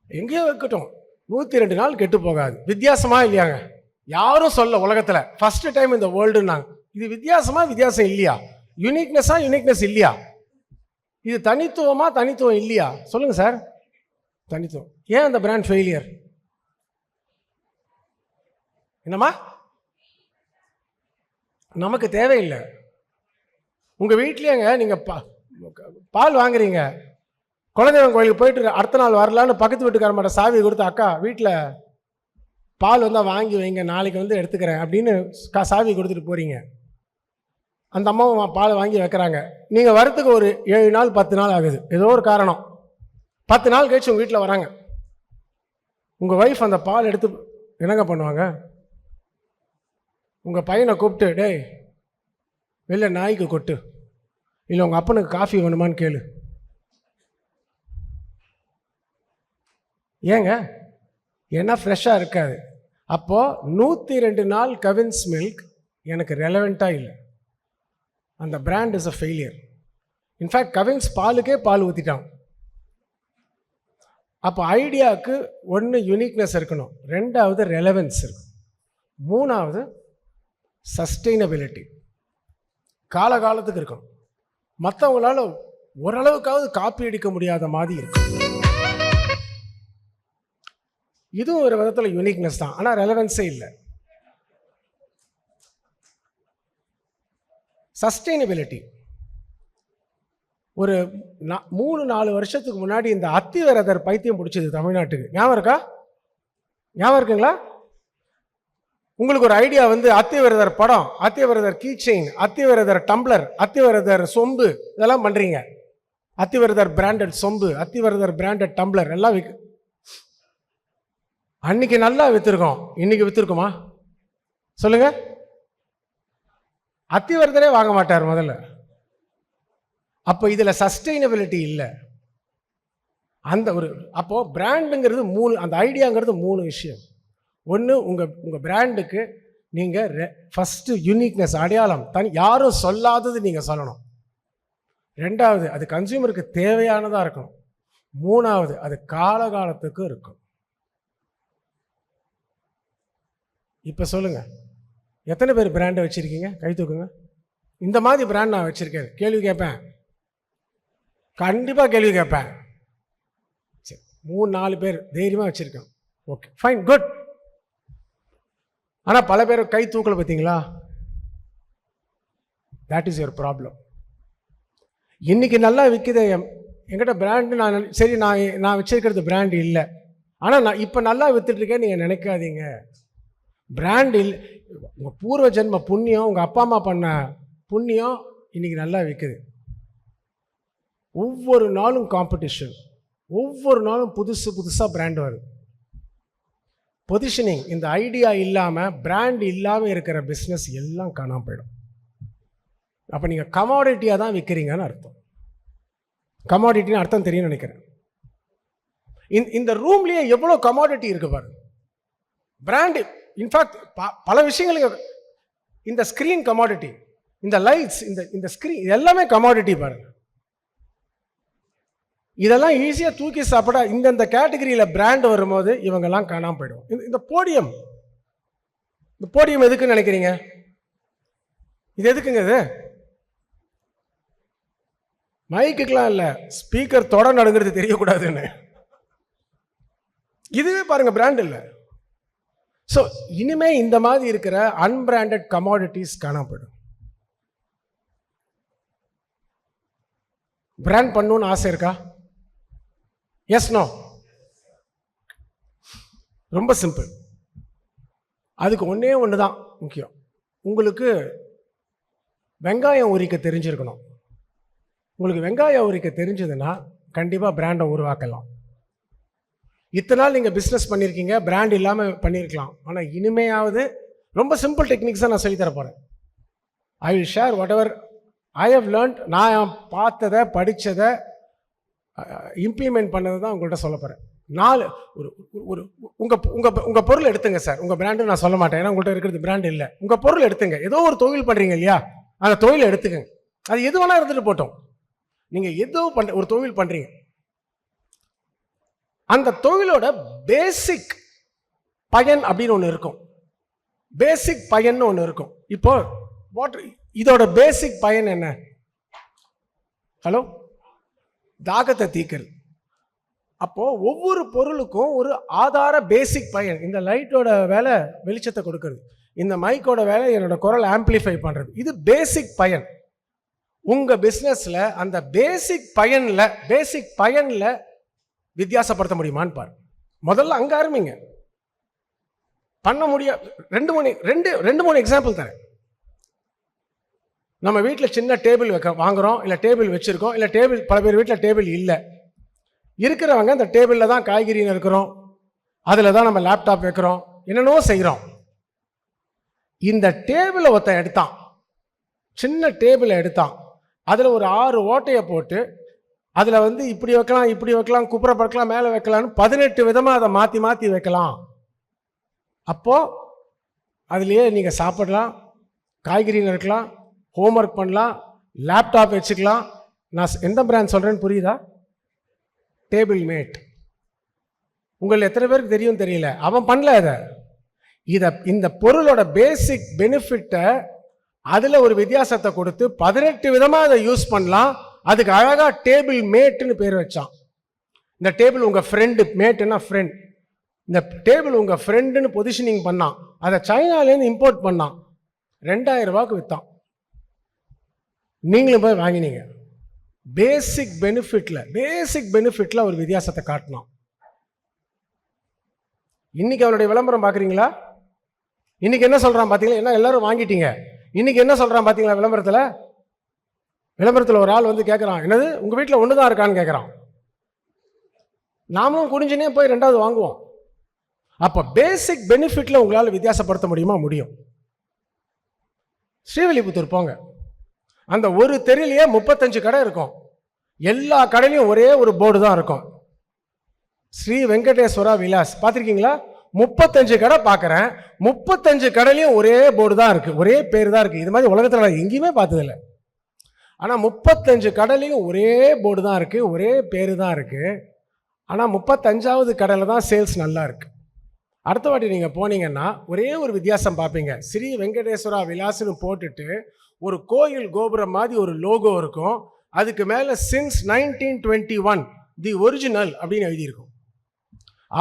Speaker 1: எங்கேயோ வைக்கட்டும், 102 நாள் கெட்டு போகாது. வித்தியாசமா இல்லையாங்க? யாரும் சொல்ல உலகத்தில் ஃபர்ஸ்ட் டைம் இந்த வேர்ல்டுன்னாங்க. இது வித்தியாசம் இல்லையா? யூனிக்னஸ் இல்லையா? இது தனித்துவம் இல்லையா? சொல்லுங்க சார். தனித்துவம். ஏன் அந்த பிராண்ட் ஃபெயிலியர்? என்னம்மா? நமக்கு தேவையில்லை. உங்கள் வீட்லேயேங்க நீங்கள் பால் வாங்குறீங்க, குலதெய்வம் கோயிலுக்கு போயிட்டு அடுத்த நாள் வரலான்னு பக்கத்து வீட்டுக்காரமாட்ட சாவி கொடுத்து, அக்கா வீட்டில் பால் வந்தால் வாங்கி வைங்க, நாளைக்கு வந்து எடுத்துக்கிறேன் அப்படின்னு சாவி கொடுத்துட்டு போகிறீங்க. அந்த அம்மாவும் பால் வாங்கி வைக்கிறாங்க. நீங்கள் வரத்துக்கு ஒரு 7 நாள் 10 நாள் ஆகுது, ஏதோ ஒரு காரணம். 10 நாள் கழிச்சு உங்கள் வீட்டில் வராங்க. உங்கள் ஒய்ஃப் அந்த பால் எடுத்து என்னங்க பண்ணுவாங்க? உங்கள் பையனை கூப்பிட்டு, டேய் வெளில நாய்க்கு கொட்டு, இல்லை உங்கள் அப்பனுக்கு காஃபி வேணுமான்னு கேளு. ஏங்க? ஏன்னா ஃப்ரெஷ்ஷாக இருக்காது. அப்போது 102 நாள் கவின்ஸ் மில்க் எனக்கு ரெலவெண்ட்டாக இல்லை. அந்த brand is a failure. In fact Cavin's பாலுக்கே பால் ஊற்றிட்டான். அப்போ ஐடியாவுக்கு ஒன்று யூனிக்னஸ் இருக்கணும், ரெண்டாவது ரெலவென்ஸ் இருக்கணும், மூணாவது சஸ்டெயினபிலிட்டி, காலகாலத்துக்கு இருக்கணும். மற்றவங்களால ஓரளவுக்காவது காப்பி அடிக்க முடியாத மாதிரி இருக்கும். இதுவும் ஒரு விதத்தில் யூனிக்னஸ் தான், ஆனால் ரெலவென்ஸே இல்லை. சஸ்டெயினபிலிட்டி, ஒரு 3-4 வருஷத்துக்கு முன்னாடி இந்த அத்திவரதர் பைத்தியம் பிடிச்சது தமிழ்நாட்டுக்கு. ஞாபகம் இருக்கா? ஞாபகம் இருக்குங்களா? உங்களுக்கு ஒரு ஐடியா வந்து அத்திவரதர் படம், Athivaradar key chain, Athivaradar tumbler, Athivaradar சொம்பு, இதெல்லாம் பண்றீங்க. அத்திவரதர் பிராண்டட் சொம்பு, அத்திவரதர் பிராண்டட் டம்ளர் எல்லாம் அன்னைக்கு நல்லா வித்திருக்கோம். இன்னைக்கு வித்திருக்குமா சொல்லுங்க? அத்திவரதரே வாங்க மாட்டார் முதல்ல. அப்போ இதுல சஸ்டைனபிலிட்டி இல்லை. அந்த ஒரு அப்போ பிராண்டுங்கிறது 3, அந்த ஐடியாங்கிறது 3 விஷயம். ஒன்று, உங்க பிராண்டுக்கு நீங்க ஃபர்ஸ்ட் யூனிக்னஸ், அடையாளம், யாரும் சொல்லாதது நீங்க சொல்லணும். 2வது, அது கன்சியூமருக்கு தேவையானதா இருக்கணும். 3வது, அது காலகாலத்துக்கு இருக்கும். இப்ப சொல்லுங்க, எத்தனை பேர் பிராண்டை வச்சிருக்கீங்க? கை தூக்குங்க. இந்த மாதிரி பிராண்ட் நான் வச்சிருக்கேன். கேள்வி கேட்பேன், கண்டிப்பா கேள்வி கேட்பேன். சரி, 3-4 பேர் தைரியமா வச்சிருக்கேன். Okay, fine, good. ஆனா பல பேர் கை தூக்கல, பார்த்தீங்களா? That is your problem. இன்னைக்கு நல்லா விற்குது என்கிட்ட பிராண்டு. சரி, நான் வச்சிருக்கிறது பிராண்ட் இல்லை, ஆனால் நான் இப்போ நல்லா வித்துட்டு இருக்கேன் நீங்கள் நினைக்காதீங்க. பிராண்ட் இல்லை, உங்கள் பூர்வ ஜென்ம புண்ணியம், உங்கள் அப்பா அம்மா பண்ண புண்ணியம் இன்னைக்கு நல்லா விற்குது. ஒவ்வொரு நாளும் காம்படிஷன், ஒவ்வொரு நாளும் புதுசாக பிராண்ட் வருது. பொசிஷனிங், இந்த ஐடியா இல்லாமல், பிராண்ட் இல்லாமல் இருக்கிற பிஸ்னஸ் எல்லாம் காணாமல் போயிடும். அப்போ நீங்கள் கமாடிட்டியாக தான் விற்கிறீங்கன்னு அர்த்தம். கமாடிட்டின்னு அர்த்தம் தெரியும் நினைக்கிறேன். இந்த ரூம்லேயே எவ்வளோ கமாடிட்டி இருக்கு பாருங்க. பிராண்டு, இன்ஃபேக்ட் பல விஷயங்கள். இந்த ஸ்க்ரீன் கமாடிட்டி, இந்த லைட்ஸ், இந்த ஸ்க்ரீன் எல்லாமே கமாடிட்டி பாருங்க. இதெல்லாம் ஈஸியாக தூக்கி சாப்பிட இந்த கேட்டகரியில் பிராண்ட் வரும்போது இவங்கெல்லாம் காணாமல் போயிடும். இந்த போடியம், இந்த போடியம் எதுக்குன்னு நினைக்கிறீங்க? இது எதுக்குங்க? இது மைக்குக்கெல்லாம் இல்லை, ஸ்பீக்கர் தொட நடுங்கிறது தெரியக்கூடாதுன்னு. இதுவே பாருங்க பிராண்ட் இல்லை. ஸோ இனிமே இந்த மாதிரி இருக்கிற அன்பிராண்டட் கமாடிட்டிஸ் காணாம போயிடும். பிராண்ட் பண்ணணும்னு ஆசை இருக்கா? Yes, no? ரொம்ப சிம்பிள். அதுக்கு ஒன்று தான் முக்கியம். உங்களுக்கு வெங்காயம் உரிக்க தெரிஞ்சிருக்கணும். உங்களுக்கு வெங்காயம் உரிக்க தெரிஞ்சதுன்னா கண்டிப்பாக பிராண்டை உருவாக்கலாம். இத்தனை நாள் நீங்கள் பிஸ்னஸ் பண்ணியிருக்கீங்க, பிராண்ட் இல்லாமல் பண்ணியிருக்கலாம். ஆனால் இனிமையாவது ரொம்ப சிம்பிள் டெக்னிக்ஸாக நான் சொல்லித்தர போகிறேன். I will share whatever I have learnt. நான் பார்த்ததை, படித்ததை, இம்ப்ளிமெண்ட் பண்ணதை தான் உங்கள்கிட்ட சொல்ல போகிறேன். 4 ஒரு உங்கள் பொருள் எடுத்துங்க சார். உங்கள் பிராண்டு நான் சொல்ல மாட்டேன், ஏன்னா உங்கள்கிட்ட இருக்கிறது பிராண்ட் இல்லை. உங்கள் பொருள் எடுத்துங்க. ஏதோ ஒரு தொழில் பண்ணுறீங்க இல்லையா, அந்த தொழிலை எடுத்துக்கங்க. அது எது வேணா இருந்துட்டு போட்டோம். நீங்கள் ஏதோ ஒரு தொழில் பண்ணுறீங்க, அந்த தொழிலோட பேசிக் பயன் அப்படின்னு ஒன்று இருக்கும். பேசிக் பயன் ஒன்று இருக்கும். இப்போ இதோட பேசிக் பயன் என்ன? ஹலோ, தாகத்தை தீக்கிறது. அப்போ ஒவ்வொரு பொருளுக்கும் ஒரு ஆதார பேசிக் பயன். இந்த லைட்டோட வேலை வெளிச்சத்தை கொடுக்கறது, இந்த மைக்கோட வேலை என்னோட குரல் ஆம்பிளிஃபை பண்றது. இது பேசிக் பயன். உங்க பிசினஸ்ல அந்த பேசிக் பயன்ல வித்தியாசப்படுத்த முடியுமான்னு பாரு. முதல்ல அங்க ஆரம்பிங்க. பண்ண முடியாது. 2-3 எக்ஸாம்பிள் தரேன். நம்ம வீட்டில் சின்ன டேபிள் வாங்குறோம், இல்லை டேபிள் வச்சிருக்கோம், இல்லை டேபிள் பல பேர் வீட்டில் டேபிள் இல்லை. இருக்கிறவங்க அந்த டேபிளில் தான் காய்கறி இருக்கிறோம், அதில் தான் நம்ம லேப்டாப் வைக்கிறோம், என்னென்னோ செய்கிறோம். இந்த டேபிளை ஒருத்தன் எடுத்தான், சின்ன டேபிளை எடுத்தான், அதில் ஒரு 6 ஓட்டையை போட்டு அதில் இப்படி வைக்கலாம், குப்புற பறக்கலாம், மேலே வைக்கலாம்னு 18 விதமாக அதை மாற்றி வைக்கலாம். அப்போது அதுலேயே நீங்கள் சாப்பிடலாம், காய்கறி இருக்கலாம், ஹோம்ஒர்க் பண்ணலாம், லேப்டாப் வச்சுக்கலாம். நான் எந்த பிராண்ட் சொல்கிறேன்னு புரியுதா? Table mat. உங்களை எத்தனை பேருக்கு தெரியும் தெரியல, அவன் பண்ணல இந்த பொருளோட பேசிக் பெனிஃபிட்டை அதில் ஒரு வித்தியாசத்தை கொடுத்து 18 விதமாக அதை யூஸ் பண்ணலாம். அதுக்கு அழகாக டேபிள் மேட்டுன்னு பேர் வச்சான். இந்த டேபிள் உங்கள் ஃப்ரெண்டு, மேட்டுன்னா ஃப்ரெண்ட். இந்த டேபிள் உங்கள் ஃப்ரெண்டுன்னு பொசிஷனிங் பண்ணான். அதை சைனாலேருந்து இம்போர்ட் பண்ணான். 2000 ரூபாய்க்கு விற்றான். நீங்களும் போய் வாங்கினீங்க. பேசிக் பெனிஃபிட்ல ஒரு வித்தியாசத்தை காட்டணும். இன்னைக்கு அவனுடைய விளம்பரம் பார்க்குறீங்களா? இன்னைக்கு என்ன சொல்றான் பார்த்தீங்களா? என்ன எல்லாரும் வாங்கிட்டீங்க. இன்னைக்கு என்ன சொல்றான் பார்த்தீங்களா? விளம்பரத்தில் ஒரு ஆள் வந்து கேட்குறான், என்னது உங்கள் வீட்டில் ஒன்று தான் இருக்கான்னு கேட்குறான். நாமளும் குடிஞ்சுனே போய் ரெண்டாவது வாங்குவோம். அப்போ பேசிக் பெனிஃபிட்ல உங்களால் வித்தியாசப்படுத்த முடியுமா? முடியும். ஸ்ரீவில்லிபுத்தூர் போங்க, அந்த ஒரு தெருலையே 35 கடை இருக்கும். எல்லா கடையிலையும் ஒரே ஒரு போர்டு தான் இருக்கும், ஸ்ரீ வெங்கடேஸ்வரா விலாஸ். பார்த்துருக்கீங்களா? 35 கடை பார்க்குறேன், 35 கடையிலையும் ஒரே போர்டு தான் இருக்குது, ஒரே பேர் தான் இருக்குது. இது மாதிரி உலகத்தில் நான் எங்கேயுமே பார்த்ததில்லை. ஆனால் 35 கடையிலையும் ஒரே போர்டு தான் இருக்குது, ஒரே பேர் தான் இருக்குது. ஆனால் 35வது கடையில் தான் சேல்ஸ் நல்லா இருக்குது. அடுத்த வாட்டி நீங்கள் போனீங்கன்னா ஒரே ஒரு வித்தியாசம் பார்ப்பீங்க. ஸ்ரீ வெங்கடேஸ்வரா விலாஸ்னு போட்டுட்டு ஒரு கோயில் கோபுரம் மாதிரி ஒரு லோகோ இருக்கும். அதுக்கு மேலே சின்ஸ் 1921 தி ஒரிஜினல் அப்படின்னு எழுதியிருக்கும்.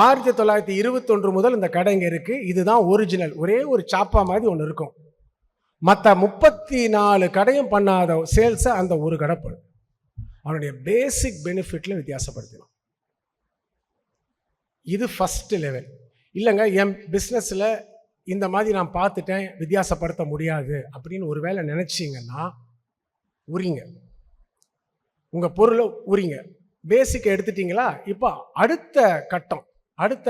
Speaker 1: 1921 முதல் இந்த கடை இங்கே இருக்குது, இதுதான் ஒரிஜினல். ஒரே ஒரு சாப்பா மாதிரி ஒன்று இருக்கும். மற்ற 34 கடையும் பண்ணாத சேல்ஸை அந்த ஒரு கடை பண்ணும். அவனுடைய பேசிக் பெனிஃபிட்ல வித்தியாசப்படுத்தணும். இது ஃபர்ஸ்ட் லெவல். இல்லைங்க என் பிஸ்னஸில் இந்த மாதிரி நான் பார்த்துட்டேன், வித்தியாசப்படுத்த முடியாது அப்படின்னு ஒரு வேளை நினச்சிங்கன்னா உரிங்க, உங்கள் பொருளை உரிங்க. பேசிக்கை எடுத்துட்டீங்களா? இப்போ அடுத்த கட்டம், அடுத்த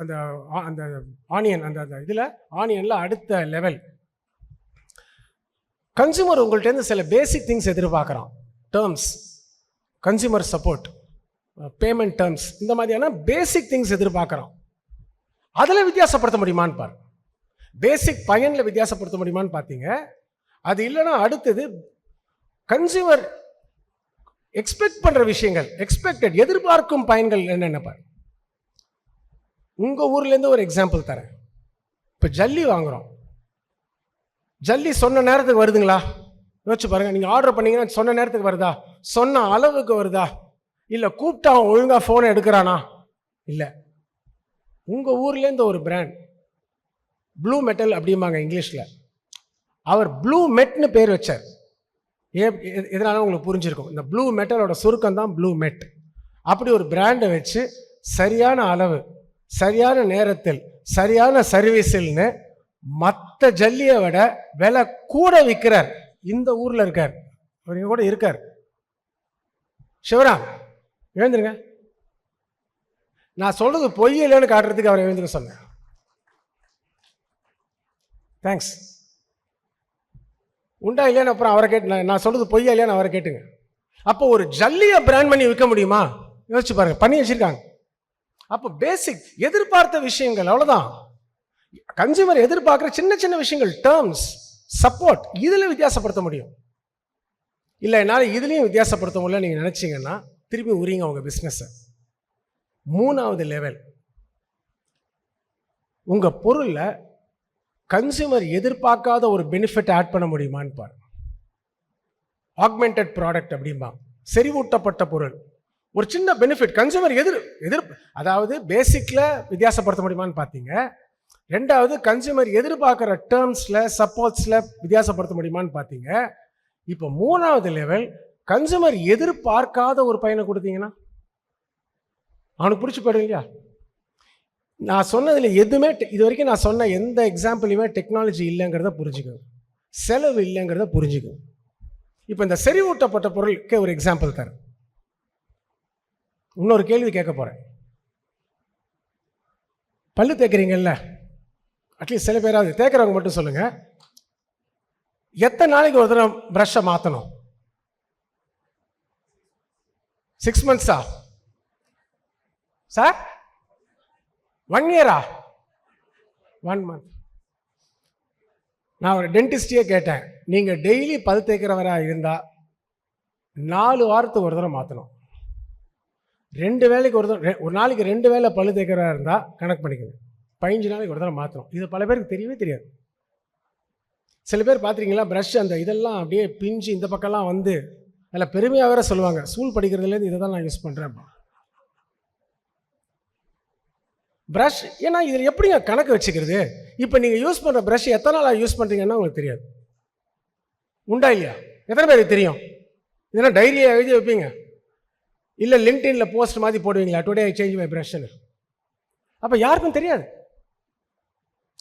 Speaker 1: அந்த அந்த ஆனியன், அந்த இதில் ஆனியனில் அடுத்த லெவல். கன்சூமர் உங்கள்கிட்ட சில பேசிக் திங்ஸ் எதிர்பார்க்குறான். Terms, consumer support, payment terms, இந்த மாதிரியான பேசிக் திங்ஸ் எதிர்பார்க்குறான். அதில் வித்தியாசப்படுத்த முடியுமான்னு பாரு. பேசிக் பயனில் வித்தியாசப்படுத்த முடியுமான்னு பார்த்தீங்க. அது இல்லைன்னா அடுத்தது கன்சூமர் எக்ஸ்பெக்ட் பண்ணுற விஷயங்கள், எக்ஸ்பெக்டட் எதிர்பார்க்கும் பயன்கள் என்னென்ன பாரு. உங்கள் ஊர்லேருந்து ஒரு எக்ஸாம்பிள் தரேன். இப்போ ஜல்லி வாங்குகிறோம், ஜல்லி சொன்ன நேரத்துக்கு வருதுங்களா? யோசிச்சு பாருங்கள். நீங்கள் ஆர்டர் பண்ணீங்கன்னா சொன்ன நேரத்துக்கு வருதா? சொன்ன அளவுக்கு வருதா? இல்லை கூப்பிட்டா அவன் ஒழுங்காக ஃபோனை எடுக்கிறானா? இல்லை. உங்கள் ஊர்லேருந்து ஒரு பிராண்ட் ப்ளூ மெட்டல் அப்படிம்பாங்க இங்கிலீஷில், அவர் ப்ளூ மெட்னு பேர் வச்சார். எதனால உங்களுக்கு புரிஞ்சிருக்கும். இந்த ப்ளூ மெட்டலோட சுருக்கம் தான் ப்ளூ மெட். அப்படி ஒரு பிராண்டை வச்சு சரியான அளவு, சரியான நேரத்தில், சரியான சர்வீஸில்னு மற்ற ஜல்லியை விட விலை கூட விற்கிறார். இந்த ஊரில் இருக்கார், அவர் இங்கே கூட இருக்கார். சிவராம் எழுந்துருங்க, நான் சொல்றது பொய் இல்லைன்னு காட்டுறதுக்கு அவர் எழுந்துக்க சொன்னேன். தேங்க்ஸ். உண்டா இல்லையான்னு அப்புறம் அவரை கேட்டு, நான் சொல்றது பொய்யா இல்லையான்னு அவரை கேட்டுங்க. அப்போ ஒரு ஜல்லியை பிராண்ட் பண்ணி விற்க முடியுமா? யோசிச்சு பாருங்க, பண்ணி வச்சிருக்காங்க. அப்போ பேசிக் எதிர்பார்த்த விஷயங்கள் அவ்வளோதான். கன்சூமர் எதிர்பார்க்குற சின்ன சின்ன விஷயங்கள், டேர்ம்ஸ், சப்போர்ட், இதில் வித்தியாசப்படுத்த முடியும். இல்லை என்னால் இதுலேயும் வித்தியாசப்படுத்த முடியல நீங்கள் நினச்சிங்கன்னா திருப்பி உரிங்க உங்கள் பிஸ்னஸை. 3வது லெவல், உங்கள் பொருளில் கன்சூமர் எதிர்பார்க்காத ஒரு பெனிஃபிட் ஆட் பண்ண முடியுமான்னு பாருங்க. ஆக்மெண்டட் ப்ராடக்ட் அப்படிம்பா, செறிவூட்டப்பட்ட பொருள். ஒரு சின்ன பெனிஃபிட் கன்சூமர் அதாவது பேசிக்கில் வித்தியாசப்படுத்த முடியுமான்னு பார்த்தீங்க. 2வது கன்சூமர் எதிர்பார்க்குற டேர்ம்ஸில், சப்போர்ட்ஸில் வித்தியாசப்படுத்த முடியுமான்னு பார்த்தீங்க. இப்போ 3வது லெவல், கன்சூமர் எதிர்பார்க்காத ஒரு பயனை கொடுத்தீங்கன்னா அவனுக்கு பிடிச்சி போயிடும் இல்லையா? நான் சொன்னதில் எதுவுமே இது வரைக்கும் நான் சொன்ன எந்த எக்ஸாம்பிளையுமே டெக்னாலஜி இல்லைங்கிறத புரிஞ்சுக்கணும், செலவு இல்லைங்கிறத புரிஞ்சுக்கணும். இப்போ இந்த செறிவூட்டப்பட்ட பொருளுக்கு ஒரு எக்ஸாம்பிள் தரேன். இன்னொரு கேள்வி கேட்க போகிறேன். பல்லு தேய்க்கிறீங்கல்ல, அட்லீஸ்ட் சில பேராவது தேய்க்கிறவங்க மட்டும் சொல்லுங்கள், எத்தனை நாளைக்கு ஒரு தடவை ப்ரஷ்ஷை மாற்றணும்? 6 months சார்? 1 year? 1 month. நான் ஒரு டென்டிஸ்டையே கேட்டேன், நீங்கள் டெய்லி பல் தேய்க்கிறவராக இருந்தால் 4 வாரத்துக்கு ஒரு தடவை மாற்றணும். 2 வேளைக்கு ஒரு தடவை, ஒரு நாளைக்கு 2 வேளை பல் தேய்க்கிறவராக இருந்தால் கணக்கு பண்ணிக்கணும், 15 நாளைக்கு ஒரு தடவை மாற்றணும். இது பல பேருக்கு தெரியவே தெரியாது. சில பேர் பார்த்துருக்கீங்களா, ப்ரஷ் அந்த இதெல்லாம் அப்படியே பிஞ்சு இந்த பக்கம்லாம் வந்து அதில் பெருமையாக வேற சொல்லுவாங்க, ஸ்கூல் படிக்கிறதுலேருந்து இதை தான் நான் யூஸ் பண்ணுறேன் ப்ரஷ். ஏன்னா இதில் எப்படிங்க கணக்கு வச்சுக்கிறது? இப்போ நீங்கள் யூஸ் பண்ணுற ப்ரஷ் எத்தனை நாளாக யூஸ் பண்ணுறீங்கன்னா உங்களுக்கு தெரியாது. உண்டா இல்லையா? எத்தனை பேருக்கு தெரியும்? இதெல்லாம் டைரியை எழுதி வைப்பீங்க, இல்லை லிங்க்டின்ல போஸ்ட் மாதிரி போடுவீங்களா, டுடே ஐ சேஞ்ச் மை ப்ரஷ்ன்னு. அப்போ யாருக்கும் தெரியாது.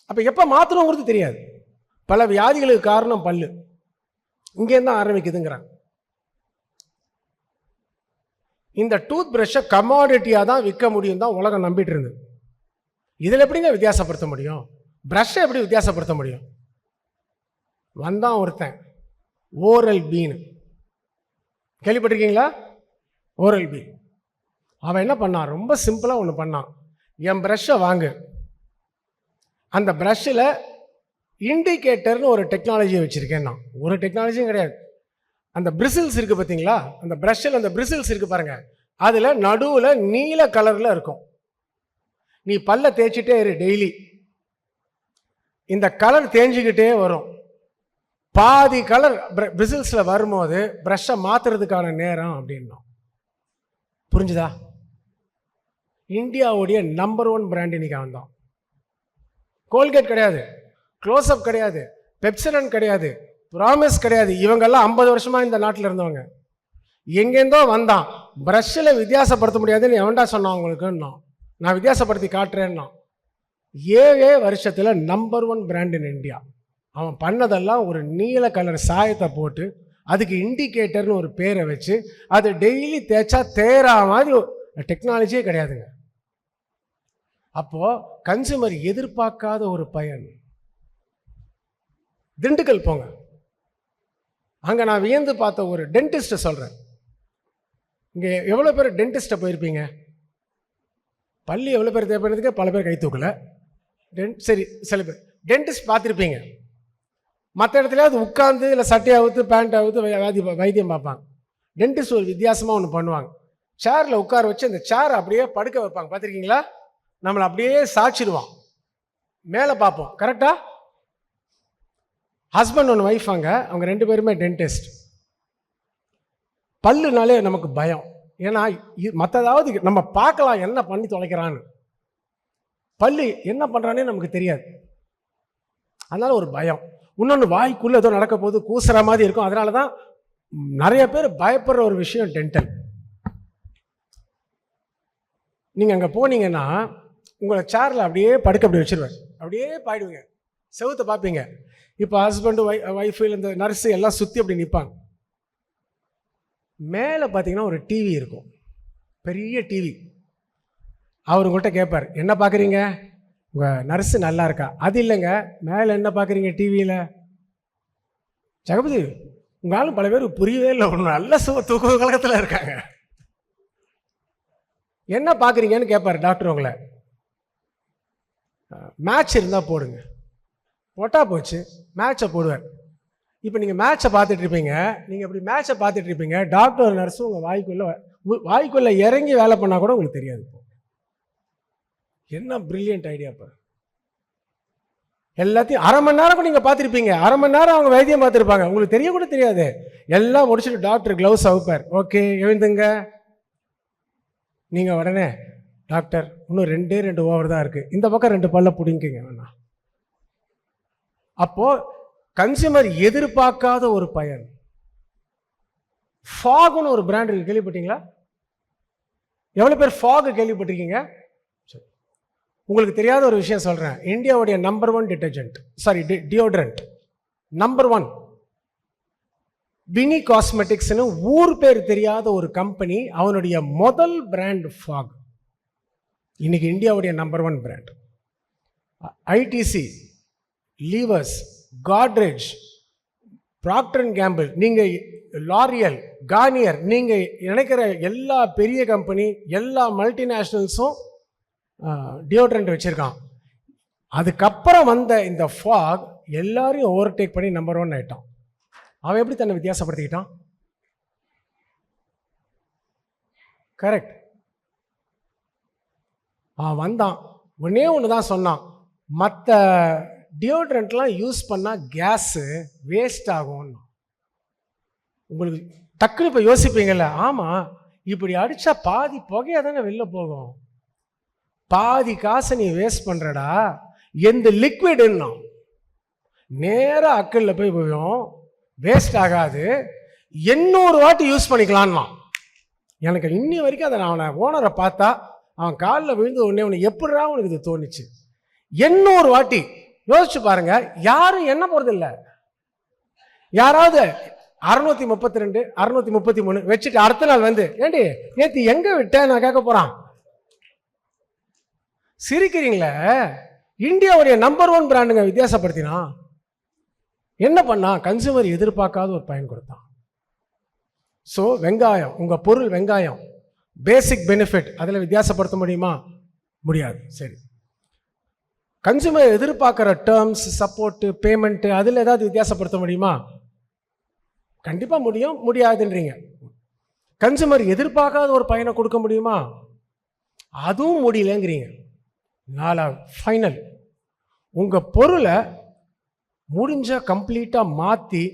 Speaker 1: அப்போ எப்போ மாற்றணுங்கிறது தெரியாது. பல வியாதிகளுக்கு காரணம் பல்லு இங்கேருந்து தான் ஆரம்பிக்குதுங்கிறாங்க. இந்த டூத் பிரஷை கமாடிட்டியாக தான் விற்க முடியும் தான் உலகம் நம்பிட்டு இருந்தது. இதில் எப்படிங்க வித்தியாசப்படுத்த முடியும்? ப்ரஷ்ஷை எப்படி வித்தியாசப்படுத்த முடியும்? வந்தான் ஒருத்தன் ஓரல் பீன்னு, கேள்விப்பட்டிருக்கீங்களா? Oral B. அவன் என்ன பண்ணான்? ரொம்ப சிம்பிளாக ஒன்று பண்ணான். என் ப்ரஷ்ஷை வாங்கு, அந்த ப்ரஷ்ஷில் இண்டிகேட்டர்னு ஒரு டெக்னாலஜியை வச்சுருக்கேன். நான் ஒரு டெக்னாலஜியும் கிடையாது. அந்த பிரிசில்ஸ் இருக்குது பார்த்தீங்களா, அந்த ப்ரஷ்ஷில் அந்த பிரிசில்ஸ் இருக்குது பாருங்கள், அதில் நடுவில் நீல கலரில் இருக்கும். நீ பல்ல தேய்ச்சிட்டே இரு டெய்லி, இந்த கலர் தேஞ்சிக்கிட்டே வரும். பாதி கலர் பிரிசில்ஸில் வரும்போது ப்ரஷ்ஷை மாற்றுறதுக்கான நேரம் அப்படின்னா. புரிஞ்சுதா? இந்தியாவுடைய நம்பர் 1 பிராண்ட் இன்னைக்கு அவன் தான். கோல்கேட் கிடையாது, க்ளோஸ்அப் கிடையாது, பெப்சரன் கிடையாது, ப்ராமிஸ் கிடையாது. இவங்கெல்லாம் 50 வருஷமா இந்த நாட்டில் இருந்தவங்க. எங்கேருந்தோ வந்தான். ப்ரஷ்ஷில் வித்தியாசப்படுத்த முடியாதுன்னு எவன்டா சொன்னான் அவங்களுக்குன்னா, நான் வித்தியாசப்படுத்தி காட்டுறேன்னா. 7 வருஷத்தில் நம்பர் 1 பிராண்ட் இன் இந்தியா. அவன் பண்ணதெல்லாம் ஒரு நீல கலர் சாயத்தை போட்டு அதுக்கு இண்டிகேட்டர்னு ஒரு பேரை வச்சு அது டெய்லி தேய்ச்சா தேரா மாதிரி டெக்னாலஜியே கிடையாதுங்க. அப்போ கன்சூமர் எதிர்பார்க்காத ஒரு பயன். திண்டுக்கல் போங்க, அங்கே நான் வியந்து பார்த்த ஒரு டென்டிஸ்ட்டை சொல்கிறேன். இங்கே எவ்வளோ பேர் டென்டிஸ்ட்டை போயிருப்பீங்க? பள்ளி எவ்வளோ பேர் தேவைப்படுறதுக்கு பல பேர் கை தூக்கலை. சரி, சில பேர் டென்டிஸ்ட் பார்த்துருப்பீங்க. மற்ற இடத்துலையாவது உட்காந்து இல்லை சட்டையை அவுத்து பேண்ட் அவுத்து வைத்தியம் பார்ப்பாங்க. டென்டிஸ்ட் ஒரு வித்தியாசமாக ஒன்று பண்ணுவாங்க. சேரில் உட்கார வச்சு அந்த சேரை அப்படியே படுக்க வைப்பாங்க, பார்த்துருக்கீங்களா? நம்மளை அப்படியே சாய்ச்சிடுவான், மேலே பார்ப்போம். கரெக்டா? ஹஸ்பண்ட் ஒன்று ஒய்ஃப், அவங்க 2 பேருமே டென்டிஸ்ட். பல்லுனாலே நமக்கு பயம். ஏன்னா மற்றதாவது நம்ம பார்க்கலாம் என்ன பண்ணி தொலைக்கிறான்னு, பல்லு என்ன பண்ணுறானே நமக்கு தெரியாது. அதனால ஒரு பயம். இன்னொன்று, வாய்க்குள்ளே ஏதோ நடக்க போது கூசுற மாதிரி இருக்கும். அதனால தான் நிறைய பேர் பயப்படுற ஒரு விஷயம் டென்டல். நீங்கள் அங்கே போனீங்கன்னா உங்களை சேரில் அப்படியே படுக்க அப்படி வச்சுருவேன், அப்படியே பாயிடுவீங்க, செவுத்தை பார்ப்பீங்க. இப்போ ஹஸ்பண்டு ஒய்ஃபு இந்த நர்ஸு எல்லாம் சுற்றி அப்படி நிற்பாங்க. மேலே பார்த்தீங்கன்னா ஒரு டிவி இருக்கும், பெரிய டிவி. அவர் உங்கள்கிட்ட கேட்பார், என்ன பார்க்குறீங்க? உங்கள் நர்ஸு நல்லா இருக்கா? அது இல்லைங்க, மேலே என்ன பார்க்குறீங்க டிவியில்? ஜெகபதி, உங்களாலும் பல பேருக்கு புரியவே இல்லை, ஒன்று நல்ல தூக்க கலக்கத்தில் இருக்காங்க. என்ன பார்க்குறீங்கன்னு கேட்பார் டாக்டர் உங்களை. மேட்ச் இருந்தால் போடுங்க. போட்டா போச்சு, மேட்சை போடுவார். இப்போ நீங்கள் மேட்சை பார்த்துட்டு இருப்பீங்க, நீங்கள் இப்படி மேட்சை பார்த்துட்டு இருப்பீங்க, டாக்டர் நர்ஸும் உங்கள் வாய்க்குள்ளே இறங்கி வேலை பண்ணால் கூட உங்களுக்கு தெரியாது. என்ன பிரில்லியன்ட் ஐடியா! இப்போ எல்லாத்தையும் அரை மணி நேரம் நீங்கள் பார்த்துருப்பீங்க, அரை மணி நேரம் அவங்க வைத்தியம் பார்த்துருப்பாங்க, உங்களுக்கு தெரிய கூட தெரியாது. எல்லாம் முடிச்சுட்டு டாக்டர் க்ளவுஸ் அவுப்பார், ஓகே எழுந்துங்க. நீங்கள் உடனே, டாக்டர் இன்னும் 2 ஓவர் தான் இருக்குது, இந்த பக்கம் 2 பல்ல பிடிங்கிங்க வேணா. அப்போது கன்சியூமர் எதிர்பார்க்காத ஒரு பயன். ஃபாக்னு ஒரு பிராண்ட் இருக்கு, கேள்விப்பட்டீங்களா? எவ்வளோ பேர் ஃபாக் கேள்விப்பட்டிருக்கீங்க? உங்களுக்கு தெரியாத ஒரு விஷயம் சொல்கிறேன். இந்தியாவுடைய number 1 detergent, sorry deodorant, number 1 Vini காஸ்மெட்டிக்ஸ்னு ஊர் பேர் தெரியாத ஒரு கம்பெனி, அவனுடைய முதல் பிராண்ட் ஃபாக். இன்னைக்கு இந்தியாவுடைய number 1 brand. ITC, Levers, Godrej, Procter and Gamble, நீங்கள் லாரியல், கார்னியர், நீங்கள் நினைக்கிற எல்லா பெரிய கம்பெனி, எல்லா மல்டிநேஷ்னல்ஸும் டியோட்ரண்ட் வச்சுருக்கான். அதுக்கப்புறம் வந்த இந்த ஃபாக் எல்லாரையும் ஓவர்டேக் பண்ணி நம்பர் 1 ஆகிட்டான். அவன் எப்படி தன்னை வித்தியாசப்படுத்திக்கிட்டான்? கரெக்ட். அவன் வந்தான், ஒன்று தான் சொன்னான், மற்ற டியோட்ரண்ட்லாம் யூஸ் பண்ணால் கேஸு வேஸ்ட் ஆகும். உங்களுக்கு டக்குன்னு இப்போ யோசிப்பீங்கல்ல, ஆமாம், இப்படி அடித்தா பாதி புகையாக தானே வெளில போகும், பாதி காசை நீ வேஸ்ட் பண்ணுறடா. எந்த லிக்விடுன்னா நேராக அக்கல்ல போய் போயும், வேஸ்ட் ஆகாது. 800 வாட்டி யூஸ் பண்ணிக்கலான்னா. எனக்கு இன்னி வரைக்கும் அதை நான் ஓனரை பார்த்தா அவன் காலில் விழுந்து உடனே உனக்கு எப்படிடா உனக்கு இது தோணுச்சு? 800 வாட்டி யோசிச்சு பாருங்க. யாரும் என்ன போறது இல்லை. யாராவது 632 633 வச்சுட்டு அடுத்த நாள் வந்து ஏண்டி நேற்று எங்க விட்ட நான் கேட்க போறான். சிரிக்கிறீங்களே. இந்தியாவுடைய நம்பர் 1 பிராண்டுங்க வித்தியாசப்படுத்தினா என்ன பண்ணா? கன்சூமர் எதிர்பார்க்காத ஒரு பயன் கொடுத்தான். ஸோ வெங்காயம், உங்க பொருள் வெங்காயம், பேசிக் பெனிஃபிட், அதில் வித்தியாசப்படுத்த முடியுமா? முடியாது. சரி, கன்சூமர் எதிர்பார்க்குற டேர்ம்ஸ், சப்போர்ட்டு, பேமெண்ட்டு, அதில் ஏதாவது வித்தியாசப்படுத்த முடியுமா? கண்டிப்பாக முடியும். முடியாதுன்றீங்க. கன்சூமர் எதிர்பார்க்காத ஒரு பயனை கொடுக்க முடியுமா? அதுவும் முடியலங்கிறீங்க. 4வது ஃபைனல், உங்க பொருளை முடிஞ்ச கம்ப்ளீட்டா மாத்தி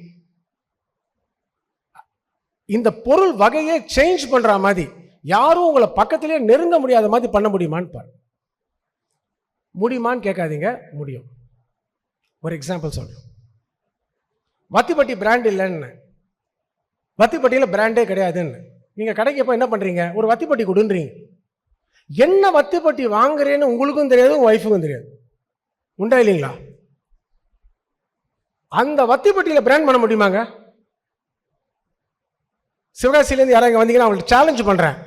Speaker 1: இந்த பொருள் வகையை சேஞ்ச் பண்ற மாதிரி யாரும் உங்களை பக்கத்திலே நெருங்க முடியாத மாதிரி பண்ண முடியுமான்னு பாரு. முடியுமான்னு கேட்காதீங்க, முடியும். ஒரு எக்ஸாம்பிள் சொல்றேன். வத்திப்பட்டி பிராண்ட் இல்லைன்னு, வத்திப்பட்டியில் பிராண்டே கிடையாதுன்னு நீங்க கடைக்கு போய் என்ன பண்றீங்க? ஒரு வத்திப்பட்டி கொடுன்றீங்க. என்ன வத்திப்பட்டி வாங்குறேன்னு உங்களுக்கும் தெரியாது, உங்க ஒய்ஃபுக்கும் தெரியாது. உண்டா இல்லைங்களா? அந்த வத்திப்பட்டியில் பிராண்ட் பண்ண முடியுமாங்க? சிவகாசியிலேருந்து யாராவது வந்தீங்கன்னா அவங்களுக்கு சேலஞ்ச் பண்றேன்.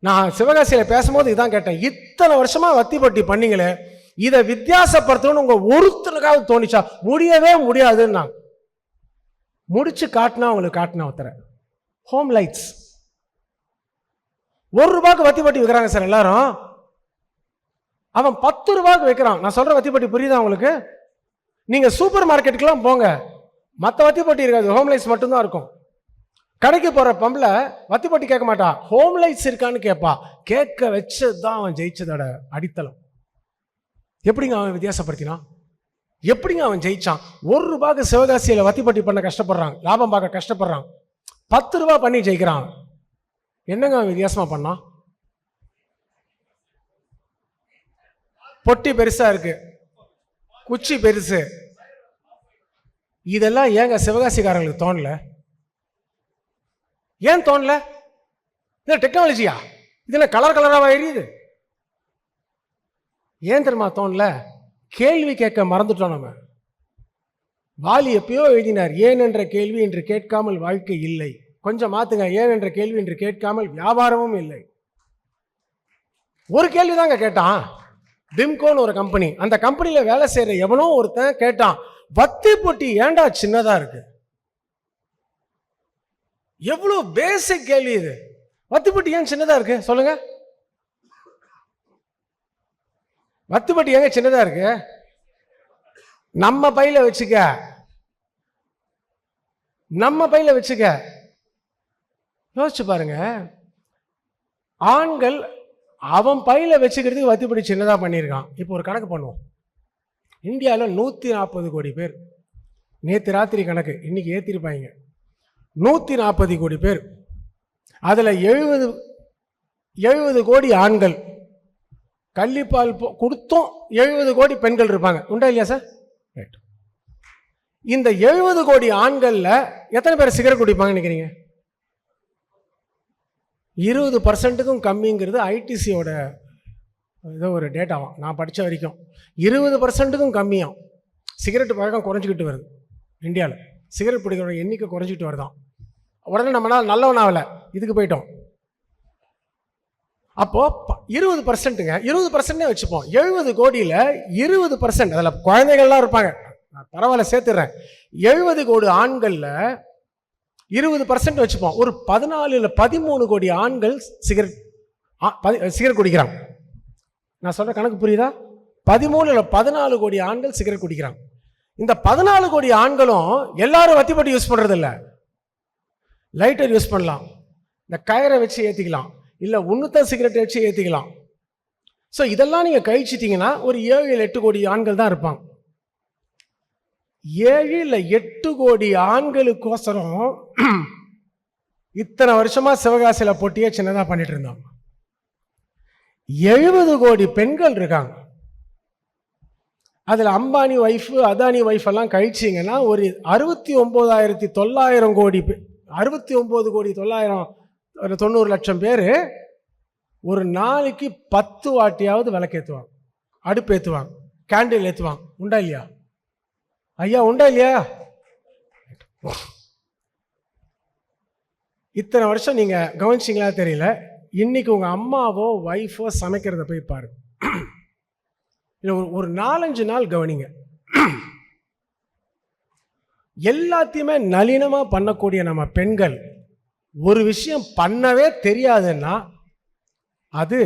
Speaker 1: நான் சிவகாசியில் பேசும்போது இதான் கேட்டேன். இத்தனை வருஷமா வத்திப்பட்டி பண்ணீங்களே, இதை வித்தியாசப்படுத்தணும்னு உங்க ஒருத்தனுக்காவது தோணிச்சா? முடியவே முடியாதுன்னு முடிச்சு காட்டினா உங்களுக்கு காட்டினா ஒருத்தர ஹோம் லைட்ஸ் ₹1 வத்திப்பட்டி விற்கிறாங்க சார் எல்லாரும். அவன் ₹10 வைக்கிறான். நான் சொல்ற வத்திப்பட்டி புரியுதா உங்களுக்கு? நீங்க சூப்பர் மார்க்கெட்டுக்கெல்லாம் போங்க, மற்ற வத்திப்பட்டி இருக்காது, ஹோம் லைட்ஸ் மட்டும்தான் இருக்கும். கடைக்கு போற பம்பள வத்திப்பட்டி கேட்க மாட்டா, ஹோம் லைட்ஸ் இருக்கான்னு கேட்பா. கேட்க வச்சதுதான் அவன் ஜெயிச்சதோட அடித்தளம். எப்படிங்க அவன் வித்தியாசப்படுத்தினான்? எப்படிங்க அவன் ஜெயிச்சான்? ₹1 சிவகாசியில வத்திப்பட்டி பண்ண கஷ்டப்படுறான், லாபம் பார்க்க கஷ்டப்படுறான், ₹10 பண்ணி ஜெயிக்கிறான். என்னங்க அவன் வித்தியாசமா பண்ணான்? பொட்டி பெருசா இருக்கு, குச்சி பெருசு. இதெல்லாம் ஏங்க சிவகாசிக்காரங்களுக்கு தோணல? ஏன் தோணல? இது டெக்னாலஜியா? இதெல்லாம் கலர் கலராக எரியுது. ஏன் தெரியுமா தோணல? கேள்வி கேட்க மறந்துட்டோம் நம்ம. வாலி எப்பயோ எழுதினார், ஏன் என்ற கேள்வி என்று கேட்காமல் வாழ்க்கை இல்லை. கொஞ்சம் மாத்துங்க, ஏன் என்ற கேள்வி என்று கேட்காமல் வியாபாரமும் இல்லை. ஒரு கேள்வி தாங்க கேட்டான். பிம்கோன்னு ஒரு கம்பெனி, அந்த கம்பெனியில வேலை செய்யற எவனோ ஒருத்தன் கேட்டான், வத்திப்பட்டி ஏண்டா சின்னதா இருக்கு? எவ்வளவு பேசிக் கேள்வி இது. வத்திப்பட்டி ஏன் சின்னதா இருக்கு சொல்லுங்க? வத்திப்பட்டி ஏங்க சின்னதா இருக்கு? நம்ம பையில வச்சுக்க, நம்ம பையில வச்சுக்க. யோசிச்சு பாருங்க. ஆண்கள் அவன் பையில வச்சுக்கிறதுக்கு வத்திப்பட்டி சின்னதா பண்ணியிருக்கான். இப்போ ஒரு கணக்கு பண்ணுவோம். இந்தியாவில் 140 கோடி பேர். நேற்று ராத்திரி கணக்கு, இன்னைக்கு ஏற்றிருப்பாங்க. 140 கோடி பேர். அதில் 70 கோடி ஆண்கள். கள்ளிப்பால் கொடுத்தும் 70 கோடி பெண்கள் இருப்பாங்க. உண்டா இல்லையா சார்? ரைட். இந்த 70 கோடி ஆண்கள்ல எத்தனை பேர் சிகரெட் குடிப்பாங்க நினைக்கிறீங்க? 20%க்கும் கம்மிங்கிறது ஐடிசியோட ஏதோ ஒரு டேட்டாவாம், நான் படித்த வரைக்கும். 20%க்கும் கம்மியாம் சிகரெட் பழக்கம் குறைஞ்சிக்கிட்டு வருது இந்தியாவில். சிகரெட் பிடிக்கிற எண்ணிக்கை குறைஞ்சிட்டு வருதான். உடனே நம்மளால் நல்லவனாகல இதுக்கு போயிட்டோம். அப்போ 20%ங்க, 20% வச்சுப்போம். 70 கோடியில் 20%, அதில் குழந்தைகள்லாம் இருப்பாங்க, பரவாயில்ல சேர்த்துறேன். 70 கோடி ஆண்களில் 20% வச்சுப்போம். ஒரு 14 இல்லை 13 கோடி ஆண்கள் சிகரெட் குடிக்கிறாங்க. நான் சொல்ற கணக்கு புரியுதா? 13 இல்லை 14 கோடி ஆண்கள் சிகரெட் குடிக்கிறாங்க. இந்த 14 கோடி ஆண்களும் எல்லாரும் வத்திப்பட்டி யூஸ் பண்றது இல்லை. லைட்டர் யூஸ் பண்ணலாம், இந்த கயரை வச்சு ஏற்றிக்கலாம், இல்லை உன்னுத்த சிகரெட் வச்சு ஏற்றிக்கலாம். ஸோ இதெல்லாம் நீங்கள் கழிச்சிட்டிங்கன்னா ஒரு 7 இல்லை 8 கோடி ஆண்கள் தான் இருப்பாங்க. 7 இல்லை 8 கோடி ஆண்களுக்கோசரம் இத்தனை வருஷமா சிவகாசியில் பொட்டியே சின்னதாக பண்ணிட்டு இருந்தோம். 70 கோடி பெண்கள் இருக்காங்க. அதில் அம்பானி ஒய்ஃபு அதானி ஒய்ஃப் எல்லாம் கழிச்சிங்கன்னா ஒரு 69,900 கோடி 69,990,00,000 பேர் ஒரு நாளைக்கு 10 வாட்டியாவது விளக்கேற்றுவாங்க, அடுப்பு ஏற்றுவாங்க, கேண்டில் ஏற்றுவாங்க. உண்டா இல்லையா ஐயா? உண்டா இல்லையா? இத்தனை வருஷம் நீங்கள் கவனிச்சிங்களா தெரியல. இன்னைக்கு உங்கள் அம்மாவோ ஒய்ஃபோ சமைக்கிறத போய் பாருங்க. இல்லை ஒரு 4-5 நாள் கவனிங்க. எல்லாத்தையுமே நளினமாக பண்ணக்கூடிய நம்ம பெண்கள் ஒரு விஷயம் பண்ணவே தெரியாதுன்னா அது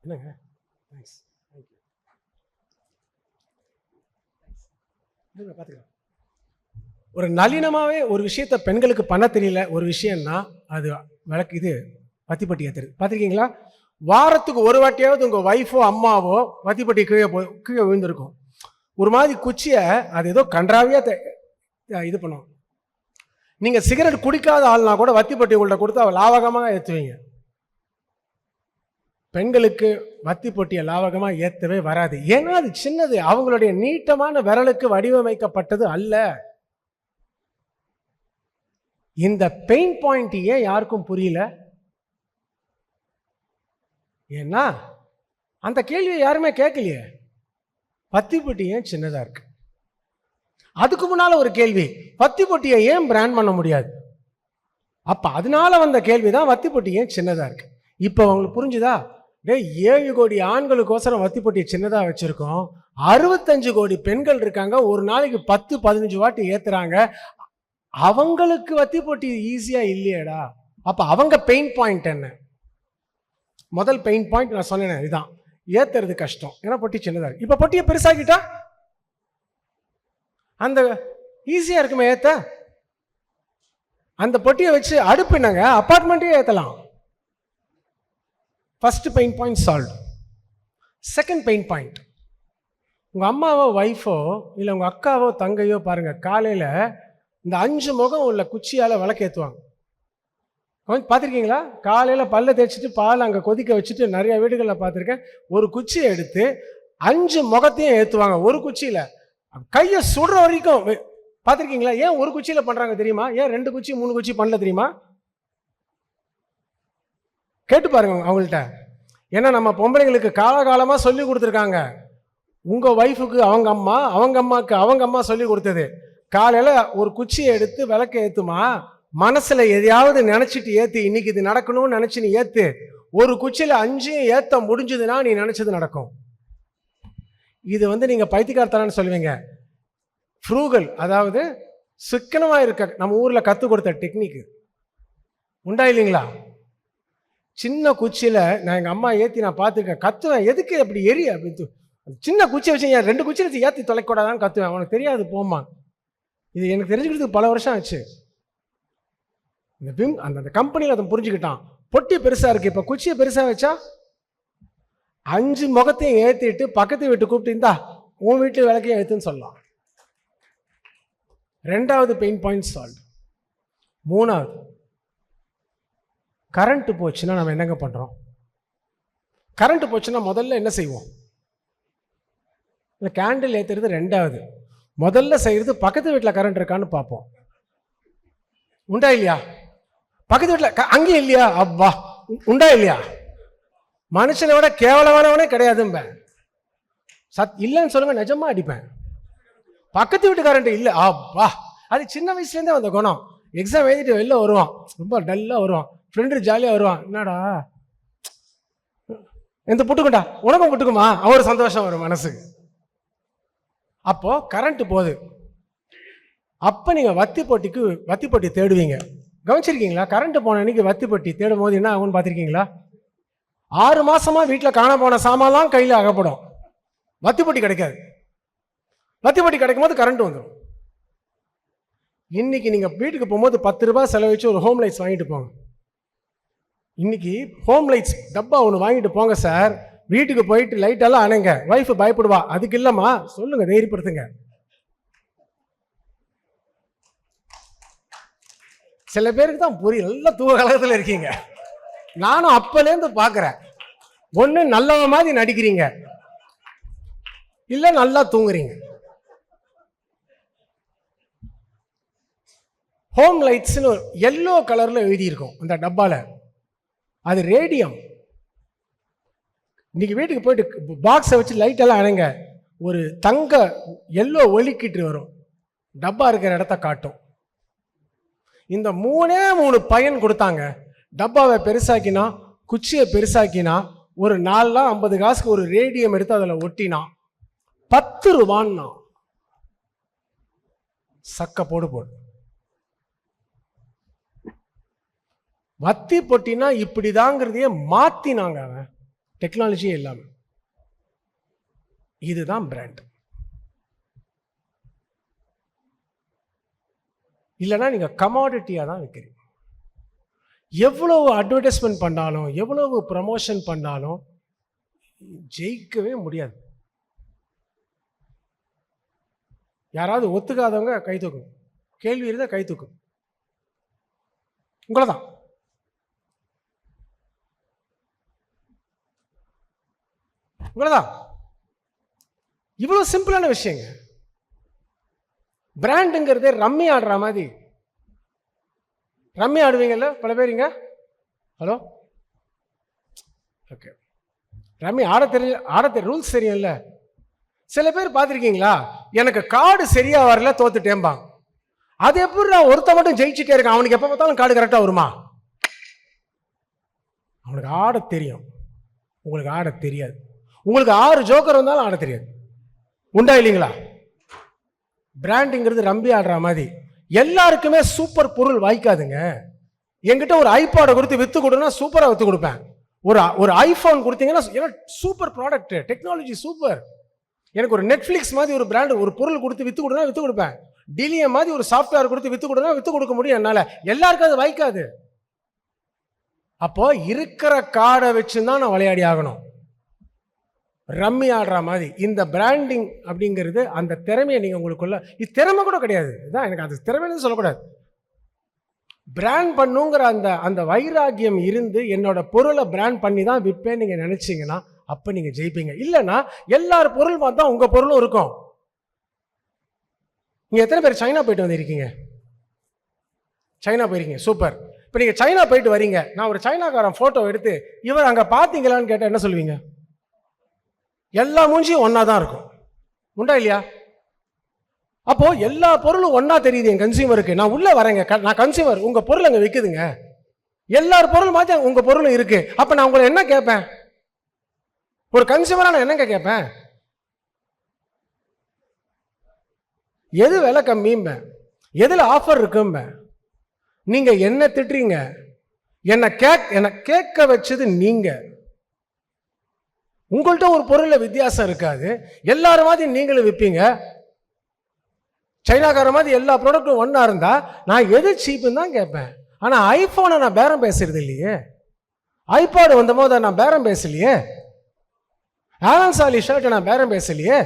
Speaker 1: என்னங்க? பார்த்துக்கலாம். ஒரு நளினமாகவே ஒரு விஷயத்த பெண்களுக்கு பண்ண தெரியல ஒரு விஷயம்னா அது விளக்கு இது வத்திப்பட்டி ஏற்றுறது. பார்த்துருக்கீங்களா? வாரத்துக்கு ஒரு வாட்டியாவது உங்கள் ஒய்ஃபோ அம்மாவோ வத்திப்பட்டி கீழே விழுந்திருக்கும். ஒரு மாதிரி குச்சியை அது ஏதோ கன்றாவியாக இது பண்ணுவோம். நீங்கள் சிகரெட் குடிக்காத ஆள்னா கூட வத்திப்பட்டி உங்கள்கிட்ட கொடுத்து அவள் லாவகமாக ஏற்றுவீங்க. பெண்களுக்கு வத்திப்பொட்டியை லாவகமாக ஏற்றவே வராது. ஏன்னா அது சின்னது, அவங்களுடைய நீட்டமான விரலுக்கு வடிவமைக்கப்பட்டது அல்ல. இந்த பெயின் பாயிண்ட் ஏன் யாருக்கும் புரியல? ஏன்னா அந்த கேள்வியை யாருமே கேட்கலையே. வத்திப்பொட்டி ஏன் சின்னதா இருக்கு? அதுக்கு முன்னால ஒரு கேள்வி, வத்திப்பொட்டியை ஏன் பிராண்ட் பண்ண முடியாது? அப்ப அதனால வந்த கேள்விதான் வத்திப்பொட்டி ஏன் சின்னதா இருக்கு. இப்ப உங்களுக்கு புரிஞ்சுதா? 7 கோடி ஆண்களுக்கோசரம் வத்திப்பொட்டி சின்னதா வச்சிருக்கோம். 65 கோடி பெண்கள் இருக்காங்க, ஒரு நாளைக்கு 10-15 வாட்டி ஏத்துறாங்க. அவங்களுக்கு வத்திப்பொட்டி ஈஸியா இல்லையடா. அப்ப அவங்க பெயின் பாயிண்ட் என்ன? முதல் பெயின் பாயிண்ட் நான் சொன்னேன், இதுதான். ஏத்துறது கஷ்டம், ஏன்னா பொட்டி சின்னதா இருக்கு. இப்ப பொட்டியை பெருசாக்கிட்டா அந்த ஈஸியா இருக்குமே ஏத்த. அந்த பொட்டியை வச்சு அடுப்பு என்னங்க, அப்பார்ட்மெண்ட்டே ஏத்தலாம். First pain point solve. Second pain point, உங்க அம்மாவோ ஒய்ஃபோ இல்லை உங்க அக்காவோ தங்கையோ பாருங்க, காலையில இந்த 5 முகம் உள்ள குச்சியால விளக்கேற்றுவாங்க. பார்த்துருக்கீங்களா? காலையில் பல்ல தேய்ச்சிட்டு பால் அங்கே கொதிக்க வச்சுட்டு நிறைய வீடுகளில் பார்த்துருக்கேன். ஒரு குச்சியை எடுத்து 5 முகத்தையும் ஏற்றுவாங்க ஒரு குச்சியில். கையை சுடுற வரைக்கும் பார்த்துருக்கீங்களா? ஏன் ஒரு குச்சியில் பண்ணுறாங்க தெரியுமா? ஏன் 2 குச்சி 3 குச்சி பண்ணல தெரியுமா? கேட்டு பாருங்க அவங்கள்ட்ட. ஏன்னா நம்ம பொம்பளைங்களுக்கு காலகாலமாக சொல்லி கொடுத்துருக்காங்க. உங்கள் ஒய்ஃபுக்கு அவங்க அம்மா, அவங்க அம்மாவுக்கு அவங்க அம்மா சொல்லி கொடுத்தது. காலையில் ஒரு குச்சியை எடுத்து விளக்க ஏற்றுமா, மனசில் எதையாவது நினச்சிட்டு ஏற்று. இன்னைக்கு இது நடக்கணும்னு நினச்சி நீ ஏற்று. ஒரு குச்சியில் 5 ஏற்ற முடிஞ்சதுன்னா நீ நினச்சது நடக்கும். இது நீங்கள் பைத்தியக்காரத்தனன்னு சொல்லுவீங்க. ஃப்ரூகல், அதாவது சிக்கனமாக இருக்க நம்ம ஊரில் கற்றுக் கொடுத்த டெக்னிக்கு. உண்டா இல்லைங்களா? சின்ன குச்சியில் நான் எங்கள் அம்மா ஏற்றி நான் பார்த்துருக்கேன். கத்துவேன், எதுக்கு அப்படி எரி அப்படின்னு. சின்ன குச்சியை வச்சு ஏன் 2 குச்சியை வச்சு ஏற்றி தொலைக்கூடாதான்னு கத்துவேன். அவனுக்கு தெரியாது போமா. இது எனக்கு தெரிஞ்சுக்கிறதுக்கு பல வருஷம் ஆச்சு. அந்த கம்பெனியில் அதை புரிஞ்சுக்கிட்டான். பொட்டி பெருசாக இருக்கு, இப்போ குச்சியை பெருசாக வச்சா 5 முகத்தையும் ஏற்றிட்டு பக்கத்து வீட்டு கூப்பிட்டு இந்தா உன் வீட்டு விளக்கையும் ஏற்றுன்னு சொல்லலாம். 2வது பெயின் பாயிண்ட் சால்வ். 3வது, கரண்ட் போச்சுன்னா நம்ம என்னங்க பண்ணுறோம்? கரண்ட் போச்சுன்னா முதல்ல என்ன செய்வோம்? இந்த கேண்டில் ஏற்றுறது 2வது. முதல்ல செய்கிறது பக்கத்து வீட்டில் கரண்ட் இருக்கான்னு பார்ப்போம். உண்டா இல்லையா? பக்கத்து வீட்டில் அங்கேயும் இல்லையா? அப்பா உண்டா இல்லையா? மனுஷனை விட கேவலமானவனே கிடையாதும்ப. இல்லைன்னு சொல்லுங்க, நிஜமா அடிப்பேன். பக்கத்து வீட்டு கரண்ட் இல்லை, அப்பா. அது சின்ன வயசுலேருந்தே வந்த குணம். எக்ஸாம் எழுதிட்டு வெளில வருவான், ரொம்ப டல்லாக வருவான், ஃப்ரெண்டு ஜாலியாக வருவான். என்னடா எந்த புட்டுக்குண்டா, உனக்கும் புட்டுக்குமா, அவரு சந்தோஷம் வரும் மனசுக்கு. அப்போ கரண்ட் போகுது, அப்போ நீங்கள் வத்திப்பொட்டி தேடுவீங்க. கவனிச்சிருக்கீங்களா? கரண்ட் போன அன்னைக்கு வத்திப்பொட்டி தேடும் போது என்ன ஆகும்னு பார்த்துருக்கீங்களா? 6 மாசமா வீட்டில் காண போன சாமான்லாம் கையில் அகப்படும். வத்திப்பொட்டி கிடைக்காது. வத்திப்பொட்டி கிடைக்கும் போது கரண்ட் வந்துடும். இன்னைக்கு நீங்கள் வீட்டுக்கு போகும்போது 10 ரூபாய் செலவழிச்சு ஒரு ஹோம் லைட்ஸ் வாங்கிட்டு போங்க. இன்னைக்கு ஹோம் லைட்ஸ் டப்பா ஒன்று வாங்கிட்டு போங்க சார். வீட்டுக்கு போயிட்டு லைட்டெல்லாம் அணைங்க. ஒய்ஃப் பயப்படுவா. அதுக்கு இல்லைம்மா, சொல்லுங்க, தைரியப்படுத்துங்க. சில பேருக்கு தான் புரியும். நல்ல தூக்க கலகத்தில் இருக்கீங்க. நானும் அப்பலேருந்து பார்க்குறேன். ஒன்று நல்லவ மாதிரி நடிக்கிறீங்க, இல்லை நல்லா தூங்குறீங்க. ஹோம் லைட்ஸ்னு எல்லோ கலரில் எழுதியிருக்கும் அந்த டப்பாவில், அது ரேடியம். இன்னைக்கு வீட்டுக்கு போயிட்டு பாக்ஸை வச்சு லைட்டெல்லாம் அணைங்க, ஒரு தங்க எல்லோ ஒலிக்கிட்டு வரும், டப்பா இருக்கிற இடத்த காட்டும். இந்த 3 பயன் கொடுத்தாங்க. டப்பாவை பெருசாக்கினா, குச்சியை பெருசாக்கினா, ஒரு 450 காசுக்கு ஒரு ரேடியம் எடுத்து அதில் ஒட்டினா 10 ரூபான்னா சக்க போடு. வத்தி பொட்டினா இப்படிதாங்கிறதையே மாத்தினாங்க அவன், டெக்னாலஜியே இல்லாம. இதுதான் பிராண்ட். இல்லைன்னா நீங்க கமாடிட்டியா தான் விற்கிறீங்க. எவ்வளவு அட்வர்டைஸ்மெண்ட் பண்ணாலும், எவ்வளவு ப்ரமோஷன் பண்ணாலும் ஜெயிக்கவே முடியாது. யாராவது ஒத்துக்காதவங்க கை தூக்கும், கேள்வி இருந்தா கை தூக்கும். உங்களதான் இவ்வளவு சிம்பிளான விஷயங்க. பிராண்டுங்கிறதே ரம்மி ஆடுற மாதிரி. ரம்மி ஆடுவீங்கல்ல பல பேருங்க? Hello, okay. ரம்மி ஆட ரூல்ஸ் தெரியும்ல. சில பேர் பார்த்துருக்கீங்களா, எனக்கு கார்டு சரியா வரல தோத்துட்டேன்பா. அது எப்படி நான் ஒருத்த மட்டும் ஜெயிச்சுட்டே இருக்கேன், அவனுக்கு எப்போ பார்த்தாலும் கார்டு கரெக்டாக வருமா? அவனுக்கு ஆட தெரியும், உங்களுக்கு ஆட தெரியாது. உங்களுக்கு 6 ஜோக்கர் வந்தாலும் ஆட தெரியாது. உண்டா இல்லைங்களா? பிராண்டிங்கிறது ரம்பி ஆடுற மாதிரி. எல்லாருக்குமே சூப்பர் பொருள் வாய்க்காதுங்க. என்கிட்ட ஒரு ஐபாடை கொடுத்து வித்து கொடுனா சூப்பரா வித்து கொடுப்பேன். ஒரு ஐபோன் கொடுத்தீங்கன்னா சூப்பர் ப்ராடக்ட், டெக்னாலஜி சூப்பர். எனக்கு ஒரு நெட்ஃபிளிக்ஸ் மாதிரி ஒரு பிராண்ட் ஒரு பொருள் கொடுத்து வித்து கொடுனா வித்து கொடுப்பேன். டிலிய மாதிரி ஒரு சாஃப்ட்வேர் கொடுத்து வித்து கொடுனா வித்து கொடுக்க முடியும் என்னால. எல்லாருக்கும் அது வாய்க்காது. அப்போ இருக்கிற கார்டை வச்சுதான் நான் விளையாடி ஆகணும். ரம்மி ஆடுற மாதிரி இந்த பிராண்டிங் அப்படிங்கிறது அந்த திறமையை நீங்க உங்களுக்குள்ள, இது திறமை கூட கிடையாது, இதான் எனக்கு அது திறமைன்னு சொல்லக்கூடாது. பிராண்ட் பண்ணுங்கிற அந்த வைராகியம் இருந்து என்னோட பொருளை பிராண்ட் பண்ணி தான் விற்பேன் நீங்க நினைச்சீங்கன்னா அப்ப நீங்க ஜெயிப்பீங்க. இல்லைன்னா எல்லாரும் பொருள் பார்த்தா உங்க பொருளும் இருக்கும். நீங்க எத்தனை பேர் சைனா போயிட்டு வந்திருக்கீங்க? சைனா போயிருக்கீங்க, சூப்பர். இப்போ நீங்க சைனா போயிட்டு வரீங்க, நான் ஒரு சைனாக்காரன் போட்டோ எடுத்து இவர் அங்க பாத்தீங்களான்னு கேட்டா என்ன சொல்லுவீங்க? எல்லா மூஞ்சியும் ஒன்னா தான் இருக்கும். உண்டா இல்லையா? அப்போ எல்லா பொருளும் ஒன்னா தெரியுது என் கன்சியூமருக்கு. நான் உள்ள வரேங்க, நான் கன்சியூமர், உங்க பொருள் அங்க விற்குதுங்க, எல்லாரும் பொருள் மாதிரி உங்க பொருளும் இருக்கு. அப்ப நான் உங்களை என்ன கேட்பேன்? ஒரு கன்சியூமரா நான் என்னங்க கேட்பேன்? எது விலை கம்மியும்ப, எதுல ஆஃபர் இருக்கும்ப. நீங்க என்ன திட்டுறீங்க? என்ன கேட்க வச்சது நீங்க. உங்கள்கிட்ட ஒரு பொருள்ல வித்தியாசம் இருக்காது, எல்லாரும் மாதிரி நீங்களும் விற்பீங்க. சைனாக்கார மாதிரி எல்லா ப்ராடக்டும் ஒன்னா இருந்தா நான் எது சீப்புன்னு தான் கேட்பேன். ஆனா ஐபோனை நான் பேரம் பேசுறது இல்லையே, ஐபாடு வந்த போது நான் பேரம் பேசலையே, ஆலன் சாலி ஷர்ட்டை நான் பேரம் பேசலையே.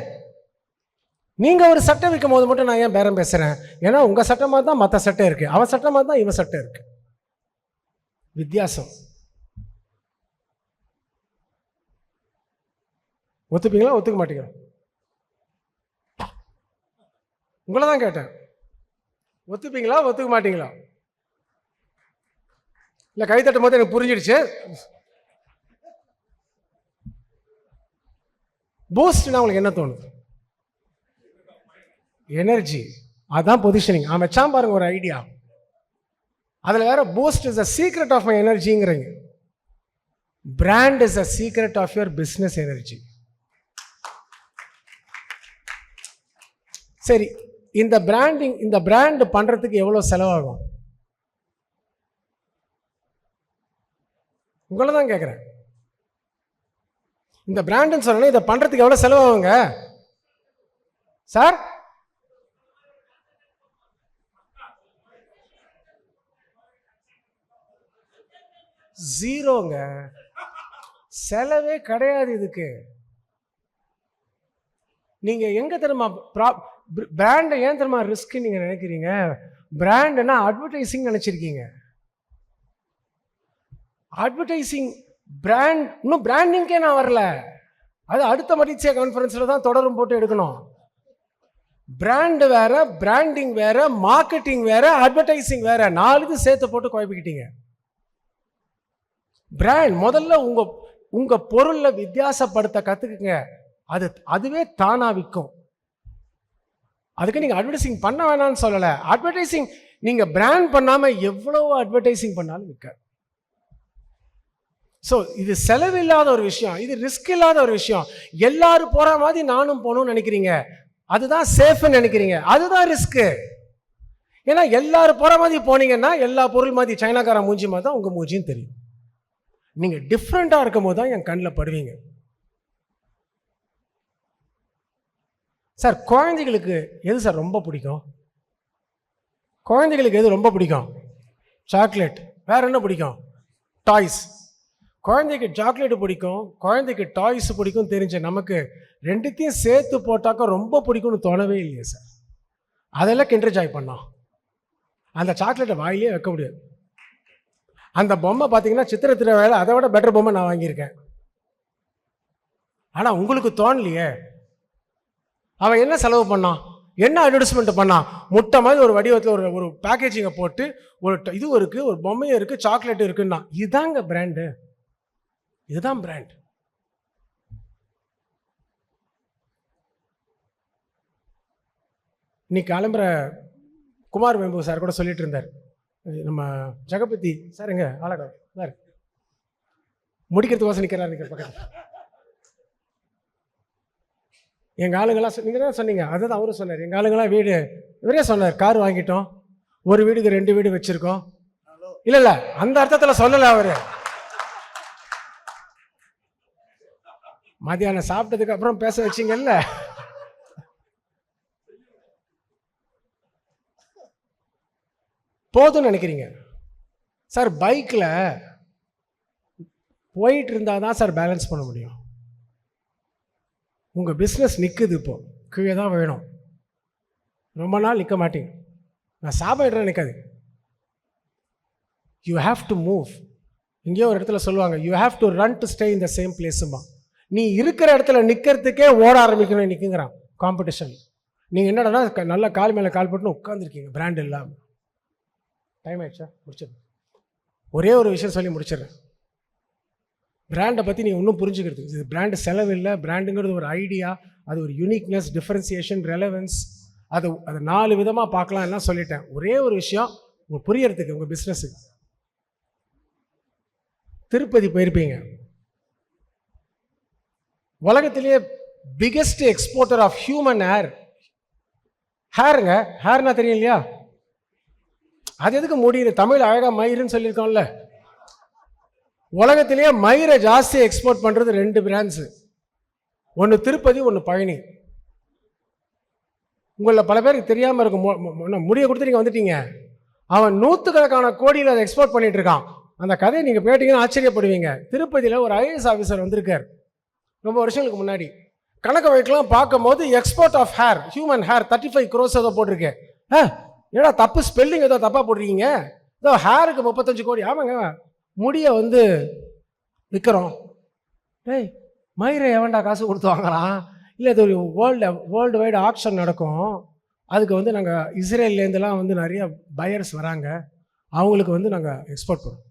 Speaker 1: நீங்க ஒரு சட்டை விற்கும் போது மட்டும் நான் ஏன் பேரம் பேசுறேன்? ஏன்னா உங்க சட்டை மாதிரி தான் மற்ற சட்டை இருக்கு, அவன் சட்டை மாதிரி தான் இவன் சட்டை இருக்கு, வித்தியாசம். ஒத்துப்பீங்களா ஒத்துக்க மாட்டீங்களா? உங்களை தான் கேட்டேன், ஒத்துப்பீங்களா ஒத்துக்க மாட்டீங்களா? இல்லை கை தட்டும் போது எனக்கு புரிஞ்சிடுச்சு. பூஸ்ட்னா உங்களுக்கு என்ன தோணுது? எனர்ஜி, அதான் பொசிஷனிங். அவன் வச்சான் பாருங்க ஒரு ஐடியா, அதில் வேற boost is the secret of my எனர்ஜிங்கிறீங்க. Brand is the secret of your business energy. சரி, இந்த பிராண்ட் பண்றதுக்கு எவ்வளவு செலவாகும்? உங்களை தான் கேட்குறேன். இந்த பிராண்டுன்னு சொன்னா இதை பண்றதுக்கு எவ்வளவு செலவாகுங்க சார்? ஜீரோங்க, செலவே கிடையாது இதுக்கு. நீங்க எங்க தெரியுமா பிராண்டை ஏன் தெரியுமா ரிஸ்க் நீங்க நினைக்கிறீங்க? பிராண்ட்னா அட்வர்டைசிங் நினைச்சிருக்கீங்க. அட்வர்டைசிங் பிராண்ட் இன்னும் பிராண்டிங்கே நான் வரல. அது அடுத்த மரிச்சியா கான்ஃபரன்ஸில் தான் தொடரும் போட்டு எடுக்கணும். பிராண்டு வேற, பிராண்டிங் வேற, மார்க்கெட்டிங் வேற, அட்வர்டைசிங் வேற, 4 இது சேர்த்து போட்டு குழப்பிக்கிட்டீங்க. பிராண்ட் முதல்ல உங்க பொருள்ல வித்தியாசப்படுத்த கத்துக்குங்க. அதுவே தானா விற்கும். அதுக்கு நீங்க அட்வர்டைசிங் பண்ண வேணாம்னு சொல்லல. அட்வர்டைசிங் நீங்க பிராண்ட் பண்ணாம எவ்வளவு அட்வர்டைசிங் பண்ணாலும் விற்க. ஸோ இது செலவில்லாத ஒரு விஷயம், இது ரிஸ்க் இல்லாத ஒரு விஷயம். எல்லாரும் போற மாதிரி நானும் போகணும்னு நினைக்கிறீங்க, அதுதான் சேஃப்னு நினைக்கிறீங்க, அதுதான் ரிஸ்க்கு. ஏன்னா எல்லாரும் போற மாதிரி போனீங்கன்னா எல்லா பொருள் மாதிரி சைனாக்கார மூஞ்சி மாதிரி தான் உங்க மூஞ்சின்னு தெரியும். நீங்க டிஃப்ரெண்டா இருக்கும் போது தான் என் கண்ணில் படுவீங்க. சார் குழந்தைகளுக்கு எது சார் ரொம்ப பிடிக்கும்? குழந்தைகளுக்கு எது ரொம்ப பிடிக்கும்? சாக்லேட். வேற என்ன பிடிக்கும்? டாய்ஸ். குழந்தைக்கு சாக்லேட் பிடிக்கும், குழந்தைக்கு டாய்ஸ் பிடிக்கும் தெரிஞ்ச நமக்கு ரெண்டுத்தையும் சேர்த்து போட்டாக்க ரொம்ப பிடிக்கும்னு தோணவே இல்லையே சார். அதெல்லாம் கிண்டர் ஜாய் பண்ணோம். அந்த சாக்லேட்டை வாயிலே வைக்க முடியாது. அந்த பொம்மை பார்த்தீங்கன்னா சித்திரத்திர வேலை அதை விட பெட்டர் பொம்மை நான் வாங்கியிருக்கேன். ஆனால் உங்களுக்கு தோணலையே. அவன் என்ன செலவு பண்ணான், என்ன அட்வர்டைஸ்மெண்ட் பண்ணான்? முட்டை மாதிரி ஒரு வடிவத்தில் ஒரு பேக்கேஜிங்கை போட்டு ஒரு இது இருக்கு, ஒரு பொம்மையும் இருக்கு, சாக்லேட் இருக்குன்னா இதுதாங்க பிராண்டு. இதுதான் பிராண்ட். இன்னைக்கு கிளம்புற குமார் வெம்பு சார் கூட சொல்லிட்டு இருந்தார், நம்ம ஜெகபதி சார் எங்க ஆளடா சார் முடிக்கிறதுக்கோசம் நிற்கிறாரு பக்கத்தில். எங்கள் ஆளுங்களாம் நீங்கள் தான் சொன்னீங்க, அதுதான் அவரும் சொன்னார். எங்கள் ஆளுங்களாம் வீடு இவரே சொன்னார், கார் வாங்கிட்டோம், ஒரு வீடுக்கு 2 வீடு வச்சுருக்கோம். இல்லை அந்த அர்த்தத்தில் சொல்லலை அவர். மதியானம் சாப்பிட்டதுக்கு அப்புறம் பேச வச்சிங்கல்ல. போதும்னு நினைக்கிறீங்க சார். பைக்கில் போயிட்டு இருந்தால் தான் சார் பேலன்ஸ் பண்ண முடியும். உங்கள் பிஸ்னஸ் நிற்குது, இப்போ கீழே தான் வேணும். ரொம்ப நாள் நிற்க மாட்டீங்க. நான் சாப்பிட்றேன் நிற்காது. You have to move. இங்கேயோ ஒரு இடத்துல சொல்லுவாங்க, you have to run to stay in the same பிளேஸுமா. நீ இருக்கிற இடத்துல நிற்கிறதுக்கே ஓட ஆரம்பிக்கணும் நிற்குங்கிறான் காம்படிஷன். நீங்கள் என்னடா நல்லா கால் மேலே கால் போட்டுன்னு உட்காந்துருக்கீங்க பிராண்ட் இல்லாமல். டைம் ஆயிடுச்சா? முடிச்சிடுறேன். ஒரே ஒரு விஷயம் சொல்லி முடிச்சிடுறேன். பிராண்டை பற்றி நீங்கள் இன்னும் புரிஞ்சுக்கிறதுக்கு, இது பிராண்டு செலவு இல்லை. பிராண்டுங்கிறது ஒரு ஐடியா, அது ஒரு யூனிக்னஸ், டிஃபரன்சியேஷன், ரெலவன்ஸ், அதை 4 விதமாக பார்க்கலாம் எல்லாம் சொல்லிட்டேன். ஒரே ஒரு விஷயம் உங்களுக்கு புரியறதுக்கு, உங்கள் பிஸ்னஸுக்கு. திருப்பதி போயிருப்பீங்க. உலகத்திலேயே பிகெஸ்ட் எக்ஸ்போர்ட்டர் ஆஃப் ஹியூமன் ஹேருங்க. ஹேர்னா தெரியும் இல்லையா? அது எதுக்கு முடியுது? தமிழ் அழகா மயிருன்னு சொல்லியிருக்கோம்ல. உலகத்திலேயே மயிரை ஜாஸ்தி எக்ஸ்போர்ட் பண்றது 2 பிராண்ட்ஸ், ஒன்று திருப்பதி, ஒன்று பழனி. உங்கள பல பேருக்கு தெரியாம இருக்கும். முடிய கொடுத்து நீங்க வந்துட்டீங்க. அவன் 100கணக்கான கோடியில் அதை எக்ஸ்போர்ட் பண்ணிட்டு இருக்கான். அந்த கதையை நீங்க கேட்டீங்கன்னா ஆச்சரியப்படுவீங்க. திருப்பதியில் ஒரு IAS ஆஃபீஸர் வந்திருக்கார் ரொம்ப வருஷங்களுக்கு முன்னாடி. கணக்கு வழக்கெல்லாம் பார்க்கும்போது export of hair, human hair 35 crores ஏதோ போட்டிருக்கேன். ஏன்னா தப்பு ஸ்பெல்லிங் ஏதோ தப்பா போட்டிருக்கீங்க. ஏதோ ஹேருக்கு 35 கோடி. ஆமாங்க, முடிய விற்கிறோம். டேய், மயிரை எவன்டா காசு கொடுத்து வாங்கலாம்? இல்லை, இது ஒரு வேர்ல்டு வைடு ஆக்ஷன் நடக்கும். அதுக்கு நாங்கள் இஸ்ரேல்லேருந்துலாம் நிறைய பையர்ஸ் வராங்க. அவங்களுக்கு நாங்கள் எக்ஸ்போர்ட் பண்ணுறோம்.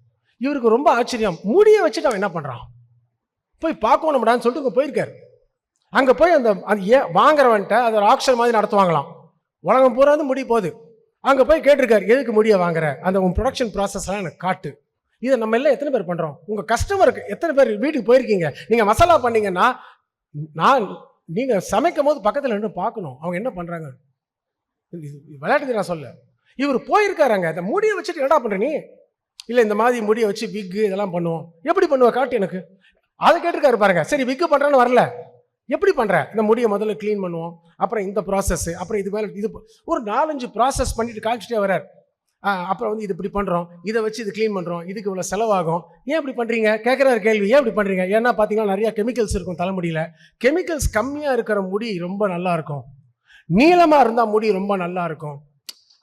Speaker 1: இவருக்கு ரொம்ப ஆச்சரியம். முடியை வச்சுட்டு அவன் என்ன பண்ணுறான், போய் பார்க்கணும்டான்னு சொல்லிட்டு இங்கே போயிருக்காரு. அங்கே போய் அது வாங்குறவன்ட்ட அது ஒரு ஆக்ஷன் மாதிரி நடத்துவாங்களாம். உலகம் பூரா முடி போகுது. அங்கே போய் கேட்டிருக்காரு, எதுக்கு முடியை வாங்குற, அந்த உன் ப்ரொடக்ஷன் ப்ராசஸ்லாம் எனக்கு காட்டு. இதை நம்ம எல்லாம் எத்தனை பேர் பண்ணுறோம்? உங்கள் கஸ்டமருக்கு எத்தனை பேர் வீட்டுக்கு போயிருக்கீங்க? நீங்கள் மசாலா பண்ணீங்கன்னா நீங்கள் சமைக்கும் போது பக்கத்தில் நின்று பார்க்கணும் அவங்க என்ன பண்ணுறாங்க. விளையாட்டுக்கு நான் சொல்ல, இவர் போயிருக்காருங்க. இந்த முடியை வச்சுட்டு என்னடா பண்ணுற நீ? இல்லை, இந்த மாதிரி முடியை வச்சு விக்கு இதெல்லாம் பண்ணுவோம். எப்படி பண்ணுவ காட்டு எனக்கு. அதை கேட்டிருக்காரு பாருங்க. சரி, விக்கு பண்ணுறேன்னு வரல, எப்படி பண்ணுற? இந்த முடியை முதல்ல க்ளீன் பண்ணுவோம், அப்புறம் இந்த ப்ராசஸ், அப்புறம் இது மேலே இது ஒரு 4-5 ப்ராசஸ் பண்ணிட்டு காமிச்சிட்டே வர்றார். அப்புறம் இது இப்படி பண்ணுறோம், இதை வச்சு இது க்ளீன் பண்ணுறோம், இதுக்கு இவ்வளோ செலவாகும், ஏன் இப்படி பண்ணுறீங்க கேட்குறாரு கேள்வி. ஏன் இப்படி பண்ணுறீங்க? ஏன்னா பார்த்தீங்கன்னா நிறையா கெமிக்கல்ஸ் இருக்கும் தலைமுடியில். கெமிக்கல்ஸ் கம்மியாக இருக்கிற முடி ரொம்ப நல்லா இருக்கும், நீளமாக இருந்தால் முடி ரொம்ப நல்லா இருக்கும்.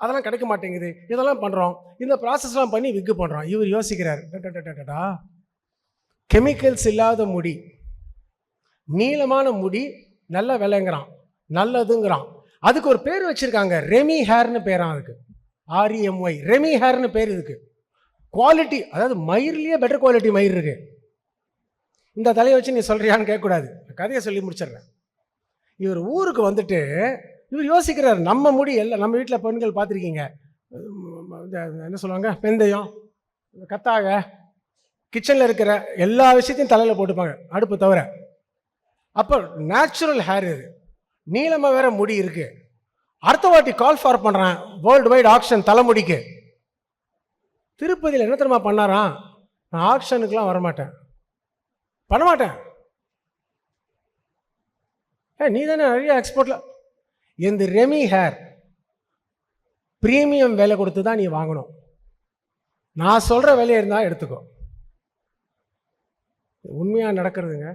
Speaker 1: அதெல்லாம் கிடைக்க மாட்டேங்குது. இதெல்லாம் பண்ணுறோம், இந்த ப்ராசஸ்லாம் பண்ணி விக்கு பண்ணுறோம். இவர் யோசிக்கிறார், கெமிக்கல்ஸ் இல்லாத முடி, நீளமான முடி நல்ல விலைங்கிறான், நல்லதுங்கிறான். அதுக்கு ஒரு பேர் வச்சிருக்காங்க, ரெமி ஹேர்னு பேரான் அதுக்கு. REMY, ரெமி ஹேர்னு பேர் இதுக்கு. குவாலிட்டி, அதாவது மயிர்லேயே பெட்டர் குவாலிட்டி மயிர் இருக்கு. இந்த தலையை வச்சு நீ சொல்றியான்னு கேட்கக்கூடாது, கதையை சொல்லி முடிச்சிடுறேன். இவர் ஊருக்கு வந்துட்டு இவர் யோசிக்கிறார், நம்ம முடி எல்லாம் நம்ம வீட்டில் பெண்கள் பார்த்துருக்கீங்க, என்ன சொல்லுவாங்க, வெந்தயம், கத்தாக, கிச்சனில் இருக்கிற எல்லா விஷயத்தையும் தலையில் போட்டுப்பாங்க அடுப்பு தவிர. அப்போ நேச்சுரல் ஹேர் இது, நீளமாக வேற முடி இருக்கு. அடுத்த வாட்டி கால் ஃபார் பண்ணுறான், வேர்ல்டு வைட் ஆக்ஷன் தலைமுடிக்கு. திருப்பதியில் என்ன தெரியுமா பண்ணாராம், நான் ஆக்ஷனுக்குலாம் வரமாட்டேன், பண்ண மாட்டேன். நீ தானே நிறைய எக்ஸ்போர்ட்ல, இந்த ரெமி ஹேர் பிரீமியம் விலை கொடுத்து தான் நீ வாங்கணும், நான் சொல்ற விலை இருந்தால் எடுத்துக்கோ. உண்மையாக நடக்கிறதுங்க.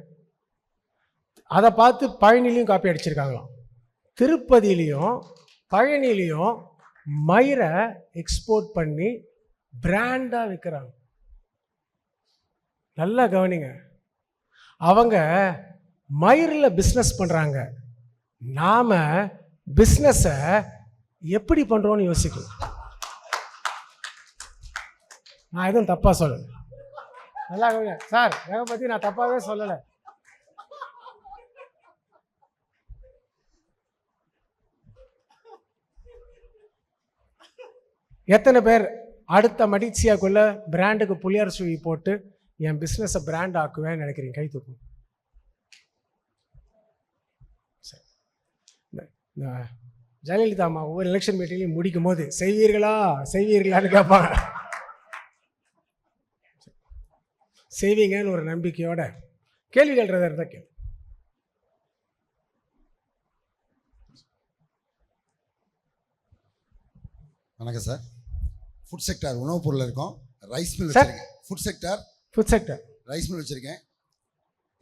Speaker 1: அதை பார்த்து பழனிலையும் காப்பி அடிச்சிருக்காங்களாம். திருப்பதியிலையும் பழனிலையும் மயிரை எக்ஸ்போர்ட் பண்ணி பிராண்டாக விற்கிறாங்க. நல்லா கவனிங்க, அவங்க மயிரில் பிஸ்னஸ் பண்ணுறாங்க, நாம பிஸ்னஸை எப்படி பண்ணுறோன்னு யோசிக்கணும். நான் எதுவும் தப்பாக சொல்லலை, நல்லா கவனிங்க சார், எதை பற்றி நான் தப்பாகவே சொல்லலை. எத்தனை பேர் அடுத்த மடிச்சியாக்குள்ள பிராண்டுக்கு புளியார் சுழி போட்டு என் பிஸ்னஸை பிராண்ட் ஆக்குவேன்னு நினைக்கிறீங்க? கை தூக்கும். ஜெயலலிதா அம்மா ஒவ்வொரு எலெக்ஷன் மீட்டிங்லையும் முடிக்கும் போது செய்வீர்களா செய்வீர்களான்னு கேட்பாங்க. செய்வீங்கன்னு ஒரு நம்பிக்கையோட கேள்வி கேள்றதா இருந்தால் கேள்வி.
Speaker 2: வணக்கம் சார். ஃபுட் செக்டார் உணவுப் பொருள் இருக்கும், ரைஸ் மில் வச்சிருக்கேன். ஃபுட் செக்டார் ரைஸ் மில் வச்சுருக்கேன்.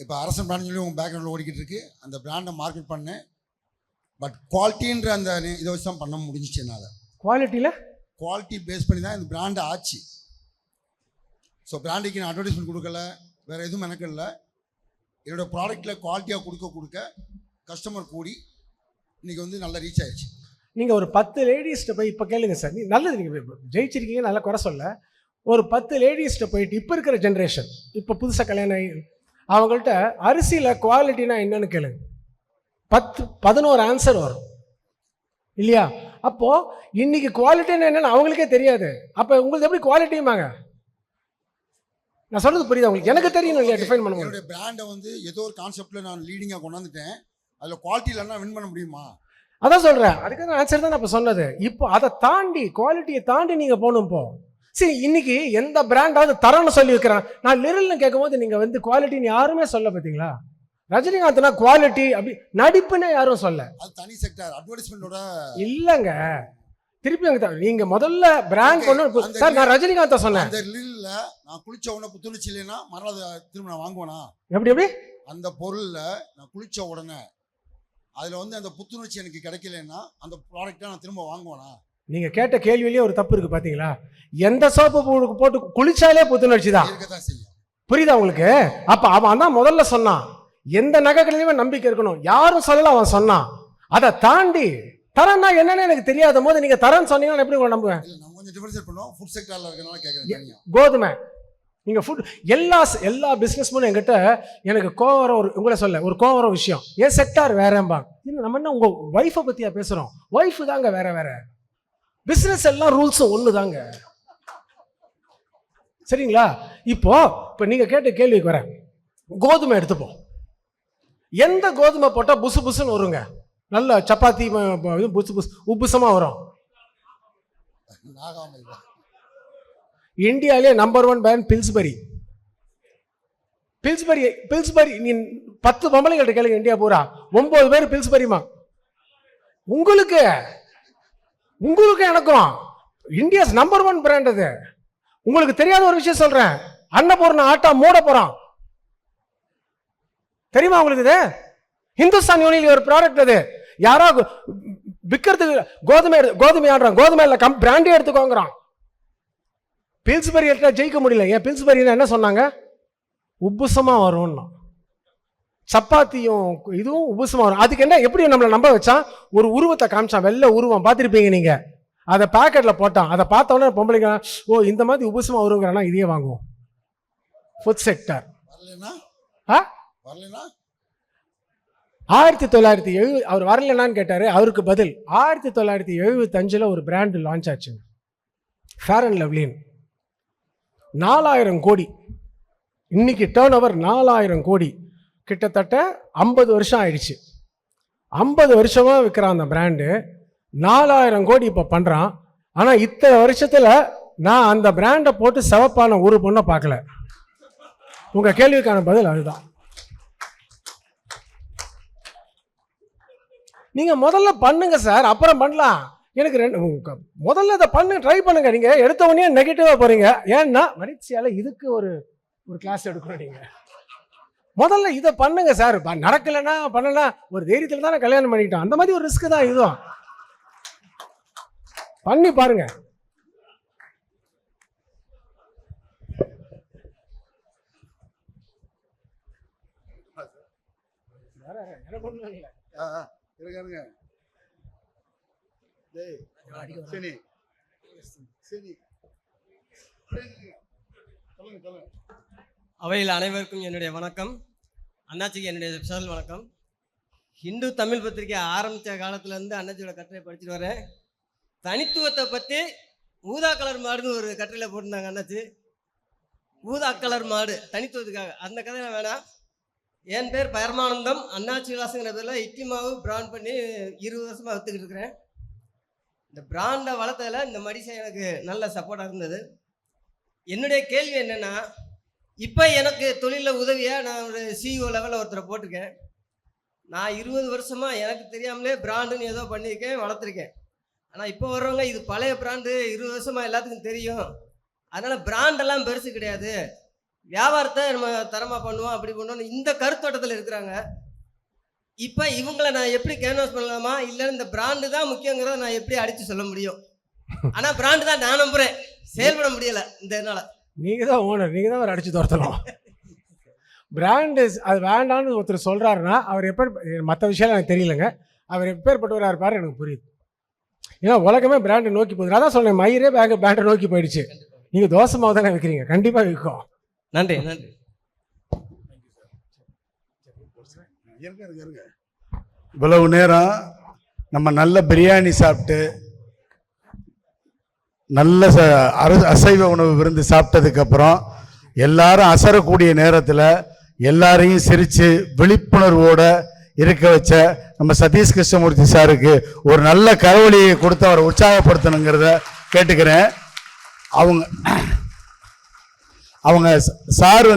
Speaker 2: இப்போ அரசன் பிராண்ட் சொல்லி உங்கள் பேக்ரவுண்டில் ஓடிக்கிட்டு இருக்கு. அந்த பிராண்டை மார்க்கெட் பண்ணேன், பட் குவாலிட்டின்ற அந்த இதை வச்சு தான் பண்ண முடிஞ்சிச்சு என்னால். குவாலிட்டி பேஸ் பண்ணி தான் இந்த பிராண்டை ஆச்சு. ஸோ பிராண்டுக்கு நான் அட்வர்டைஸ்மெண்ட் கொடுக்கல, வேறு எதுவும் மெனக்கடல. என்னோடய ப்ராடக்டில் குவாலிட்டியாக கொடுக்க கஸ்டமர் கூடி இன்றைக்கி வந்து நல்லா ரீச் ஆயிடுச்சு.
Speaker 1: நீங்கள் ஒரு 10 லேடிஸ்கிட்ட போய் இப்போ கேளுங்க சார், நீ நல்லது, நீங்கள் ஜெயிச்சிருக்கீங்க, நல்லா குறை சொல்ல. ஒரு 10 லேடிஸ்கிட்ட போயிட்டு இப்போ இருக்கிற ஜென்ரேஷன், இப்போ புதுசாக கல்யாணம் அவங்கள்ட்ட அரிசியில் குவாலிட்டினா என்னன்னு கேளுங்க, 10-11 ஆன்சர் வரும் இல்லையா? அப்போது இன்னைக்கு குவாலிட்டின்னு என்னன்னு அவங்களுக்கே தெரியாது. அப்போ உங்களுக்கு எப்படி குவாலிட்டியுமாங்க? நான் சொல்றது புரியுதா உங்களுக்கு? எனக்கு தெரியும் இல்லையா டிஃபைன் பண்ண முடியும்.
Speaker 2: என்னுடைய பிராண்டை வந்து ஏதோ ஒரு கான்செப்டில் நான் லீடிங்காக கொண்டாந்துட்டேன், அதில் குவாலிட்டி இல்லைன்னா வின் பண்ண முடியுமா?
Speaker 1: அதான் சொல்கிறேன், அதுக்கான ஆன்சர் தான் நான் இப்போ சொன்னது. இப்போ அதை தாண்டி குவாலிட்டியை தாண்டி நீங்கள் போகணும். இப்போ சரி, இன்னைக்கு எந்த பிராண்டாவது தரம்னு சொல்லி வைக்கிறான். நான் லிரில்னு கேட்கும் போது நீங்கள் வந்து குவாலிட்டின்னு யாருமே சொல்ல பார்த்தீங்களா? ரஜினிகாந்த்னா குவாலிட்டி அப்படி நடிப்புன்னு யாரும் சொல்ல.
Speaker 2: அது தனி செக்டார் அட்வர்டைஸ்மெண்டோட
Speaker 1: இல்லைங்க. திருப்பி நீங்க முதல்ல பிராண்ட் பண்ணணும் சார். நான் ரஜினிகாந்தை சொன்னேன்.
Speaker 2: அந்த லிரில்ல நான் குளிச்ச உடனே புத்துணர்ச்சி இல்லைன்னா மறுநாள் திரும்ப நான் வாங்குவேனா?
Speaker 1: எப்படி
Speaker 2: அந்த பொருள்ல நான் குளிச்ச உடனே அதில் வந்து அந்த புத்துணர்ச்சி எனக்கு கிடைக்கலன்னா அந்த ப்ராடக்டை நான் திரும்ப வாங்குவேனா?
Speaker 1: நீங்க கேட்ட கேள்வியிலேயே ஒரு தப்பு இருக்கு பாத்தீங்களா? எந்த சோப்பு போட்டு குளிச்சாலே புத்துணர்ச்சி தான்
Speaker 2: இருக்கதான் செய்யும்.
Speaker 1: புரியுதா உங்களுக்கு? அப்ப அவன் தான் முதல்ல சொன்னான், எந்த நகைகளையுமே நம்பிக்கை இருக்கணும். யாரும் சொல்லல, அவன் சொன்னான். அதை தாண்டி தரம்னா என்னன்னு எனக்கு தெரியாத போது நீங்க தரன்னு சொன்னீங்கன்னா எப்படி உங்களை நம்புவேன்?
Speaker 2: நம்ம கொஞ்சம் டிஃபரன்ஷியேட் பண்ணுவோம். ஃபுட் செக்டார்ல இருக்கறனால கேக்குறேன்.
Speaker 1: கோதுமை நீங்க ஃபுட் எல்லா பிசினஸ்மேனும் என்கிட்ட எனக்கு கோவம் உங்களை சொல்ல ஒரு கோவம் விஷயம், ஏன் செக்டார் வேறம்பாங்க. நம்ம என்ன உங்க ஒய்ஃபை பத்தியா பேசுறோம்? ஒய்ஃப் தாங்க வேற. பிசினஸ் எல்லாம் ரூல்ஸும் ஒன்று தாங்க, சரிங்களா? இப்போ நீங்க கேட்ட கேள்விக்கு வரேன். கோதுமை எடுத்துப்போம். எந்த கோதுமை போட்டா புசு புசுன்னு வருங்க? நல்ல சப்பாத்தி உப்புசமா வரும். இந்தியாவிலே நம்பர் 1 பிராண்ட் பில்ஸ்பரி. நீ 10 பொம்பளைகிட்ட கேளுங்க இந்தியா பூரா, 9 பேர் பில்ஸ்பரிமா. உங்களுக்கு எனக்கும் இந்தியாஸ் நம்பர் 1 பிராண்ட் அது. உங்களுக்கு தெரியாத ஒரு விஷயம் சொல்றேன், அன்னபூர்ணா ஆட்டா மூட போறான், தெரியுமா உங்களுக்கு? இது ஹிந்துஸ்தான் யூனியன் ஒரு ப்ராடக்ட். அது யாரோ விற்கிறதுக்கு கோதுமை ஆடுறான், கோதுமையில பிராண்டே எடுத்துக்கோங்கிறான். பில்ஸ்பரி எடுத்தா ஜெயிக்க முடியல. ஏன் பில்ஸ்பரி என்ன சொன்னாங்க? உப்புசமா வரும்னா. சப்பாத்தியும் இதுவும் உபுசமா வரும். அதுக்கு என்ன எப்படி நம்மளை நம்ப வச்சான், ஒரு உருவத்தை காமிச்சான், வெள்ளை உருவம் பார்த்துருப்பீங்க நீங்க, அதை பேக்கெட்ல போட்டான். அதை பார்த்தோன்னே பொம்பளைங்க ஓ இந்த மாதிரி உபுசமா வருங்கிறானா, இதையே வாங்குவோம். ஃபுட் செக்டார்
Speaker 2: வரலனா
Speaker 1: 1970 அவர் வரலனான்னு கேட்டாரு. அவருக்கு பதில் 1975 ஒரு பிராண்ட் லான்ச் ஆச்சு, ஃபேர் அண்ட் லவ்லின்னு. 4000 கோடி, இன்னைக்கு டேர்ன் ஓவர் 4000 கோடி, கிட்டத்தட்ட 50 வருஷம் ஆயிடுச்சு. 50 வருஷமா விற்கிறான் அந்த பிராண்டு. 4000 கோடி இப்போ பண்றான். ஆனா இத்தனை வருஷத்துல நான் அந்த பிராண்டை போட்டு செவப்பான ஒரு பொண்ணை பார்க்கல. உங்க கேள்விக்கான பதில் அதுதான். நீங்க முதல்ல பண்ணுங்க சார், அப்புறம் பண்ணலாம். எனக்கு முதல்ல இதை பண்ணு, ட்ரை பண்ணுங்க. நீங்க எடுத்த உடனே நெகட்டிவா போறீங்க. ஏன்னா மரிச்சியால இதுக்கு ஒரு கிளாஸ் எடுக்கணும். நீங்க முதல்ல இதை பண்ணுங்க சார். நடக்கலைன்னா பண்ணலாம், ஒரு தைரியத்தில் தானே கல்யாணம் பண்ணிக்கிட்டோம். அந்த மாதிரி ஒரு ரிஸ்க் தான் இதுவும். பண்ணி பாருங்க. எனக்கு ஒன்றும் இல்லை.
Speaker 3: அவையில் அனைவருக்கும் என்னுடைய வணக்கம். அண்ணாச்சிக்கு என்னுடைய ஸ்பெஷல் வணக்கம். ஹிந்து தமிழ் பத்திரிகை ஆரம்பித்த காலத்துலேருந்து அண்ணாச்சியோட கட்டுரை படிச்சுட்டு வரேன். தனித்துவத்தை பற்றி ஊதா கலர் மாடுன்னு ஒரு கட்டுரையில் போட்டிருந்தாங்க அண்ணாச்சி. ஊதா கலர் மாடு தனித்துவத்துக்காக. அந்த கதை வேணாம். என் பேர் பரமானந்தம். அண்ணாச்சி விலாசுங்கிற பேரில் இட்லி மாவு பிராண்ட் பண்ணி 20 வருஷமாக விற்றுக்கிட்டு இருக்கிறேன். இந்த பிராண்டை வளர்த்ததில் இந்த மடிசை எனக்கு நல்ல சப்போர்ட்டாக இருந்தது. என்னுடைய கேள்வி என்னென்னா, இப்போ எனக்கு தொழிலில் உதவியாக நான் ஒரு CEO லெவலில் ஒருத்தரை போட்டிருக்கேன். நான் 20 வருஷமாக எனக்கு தெரியாமலே பிராண்டுன்னு ஏதோ பண்ணியிருக்கேன், வளர்த்துருக்கேன். ஆனால் இப்போ வர்றவங்க இது பழைய பிராண்டு, 20 வருஷமாக எல்லாத்துக்கும் தெரியும், அதனால் பிராண்டெல்லாம் பெருசு கிடையாது, வியாபாரத்தை நம்ம தரமாக பண்ணுவோம், அப்படி பண்ணுவோம், இந்த கருத்தோட்டத்தில் இருக்கிறாங்க. இப்போ இவங்களை நான் எப்படி கேன்வாஸ் பண்ணலாமா, இல்லை இந்த பிராண்டு தான் முக்கியங்கிறத நான் எப்படி அடித்து சொல்ல முடியும்? ஆனால் பிராண்டு தான் நான் நம்புகிறேன், செயல்பட முடியலை. இந்த இதனால்
Speaker 1: நீங்கள் தான் ஓனர், நீங்கள் தான் அவர் அடித்து துரத்தணும். பிராண்டு அது வேண்டான்னு ஒருத்தர் சொல்கிறாருன்னா அவர் மற்ற விஷயம் எனக்கு தெரியலைங்க, அவர் எப்பேற்பட்டவராக இருப்பார் எனக்கு புரியுது. ஏன்னா உலகமே பிராண்டை நோக்கி போகுது. அதான் சொன்னேன், மயிரே பிராண்டை நோக்கி போயிடுச்சு. நீங்கள் தோசை மாவு தானே வைக்கிறீங்க, கண்டிப்பாக விற்கும்.
Speaker 3: நன்றி நன்றி.
Speaker 4: இவ்வளவு நேரம் நம்ம நல்ல பிரியாணி சாப்பிட்டு நல்ல அசைவ உணவு விருந்து சாப்பிட்டதுக்கப்புறம் எல்லாரும் அசரக்கூடிய நேரத்தில் எல்லாரையும் சிரித்து விழிப்புணர்வோட இருக்க வச்ச நம்ம சதீஷ் கிருஷ்ணமூர்த்தி சாருக்கு ஒரு நல்ல கரவொலியை கொடுத்து அவரை உற்சாகப்படுத்தணுங்கிறத கேட்டுக்கிறேன். அவங்க சார்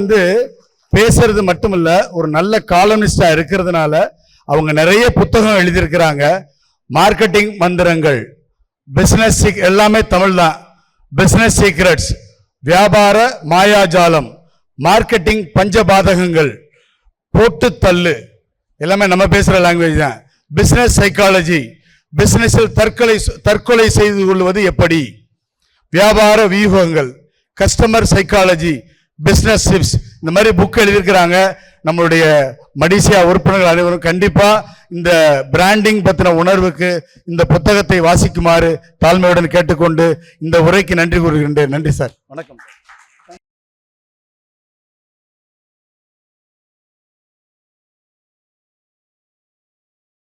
Speaker 4: பேசுறது மட்டும் இல்ல, ஒரு நல்ல காலமிஸ்டா இருக்கிறதுனால அவங்க நிறைய புத்தகம் எழுதியிருக்கிறாங்க. மார்க்கெட்டிங் மந்திரங்கள், பிசினஸ் எல்லாமே தமிழ் தான். பிசினஸ் சீக்ரெட்ஸ், வியாபார மாயாஜாலம், மார்க்கெட்டிங் பஞ்சபாதகங்கள், போட்டு தள்ளு, எல்லாமே நம்ம பேசுற லாங்குவேஜ் தான். பிசினஸ் சைக்காலஜி, பிசினஸில் தற்கொலை செய்து கொள்வது எப்படி, வியாபார வியூகங்கள், கஸ்டமர் சைக்காலஜி, பிசினஸ் டிப்ஸ், இந்த மாதிரி புக் எழுதியிருக்கிறாங்க. நம்மளுடைய மடிசியா உறுப்பினர்கள் அனைவரும் கண்டிப்பா இந்த பிராண்டிங் பத்தின உணர்வுக்கு இந்த புத்தகத்தை வாசிக்குமாறு தாழ்மையுடன் கேட்டுக்கொண்டு இந்த உரைக்கு நன்றி கூறுகின்றேன். நன்றி சார். வணக்கம்.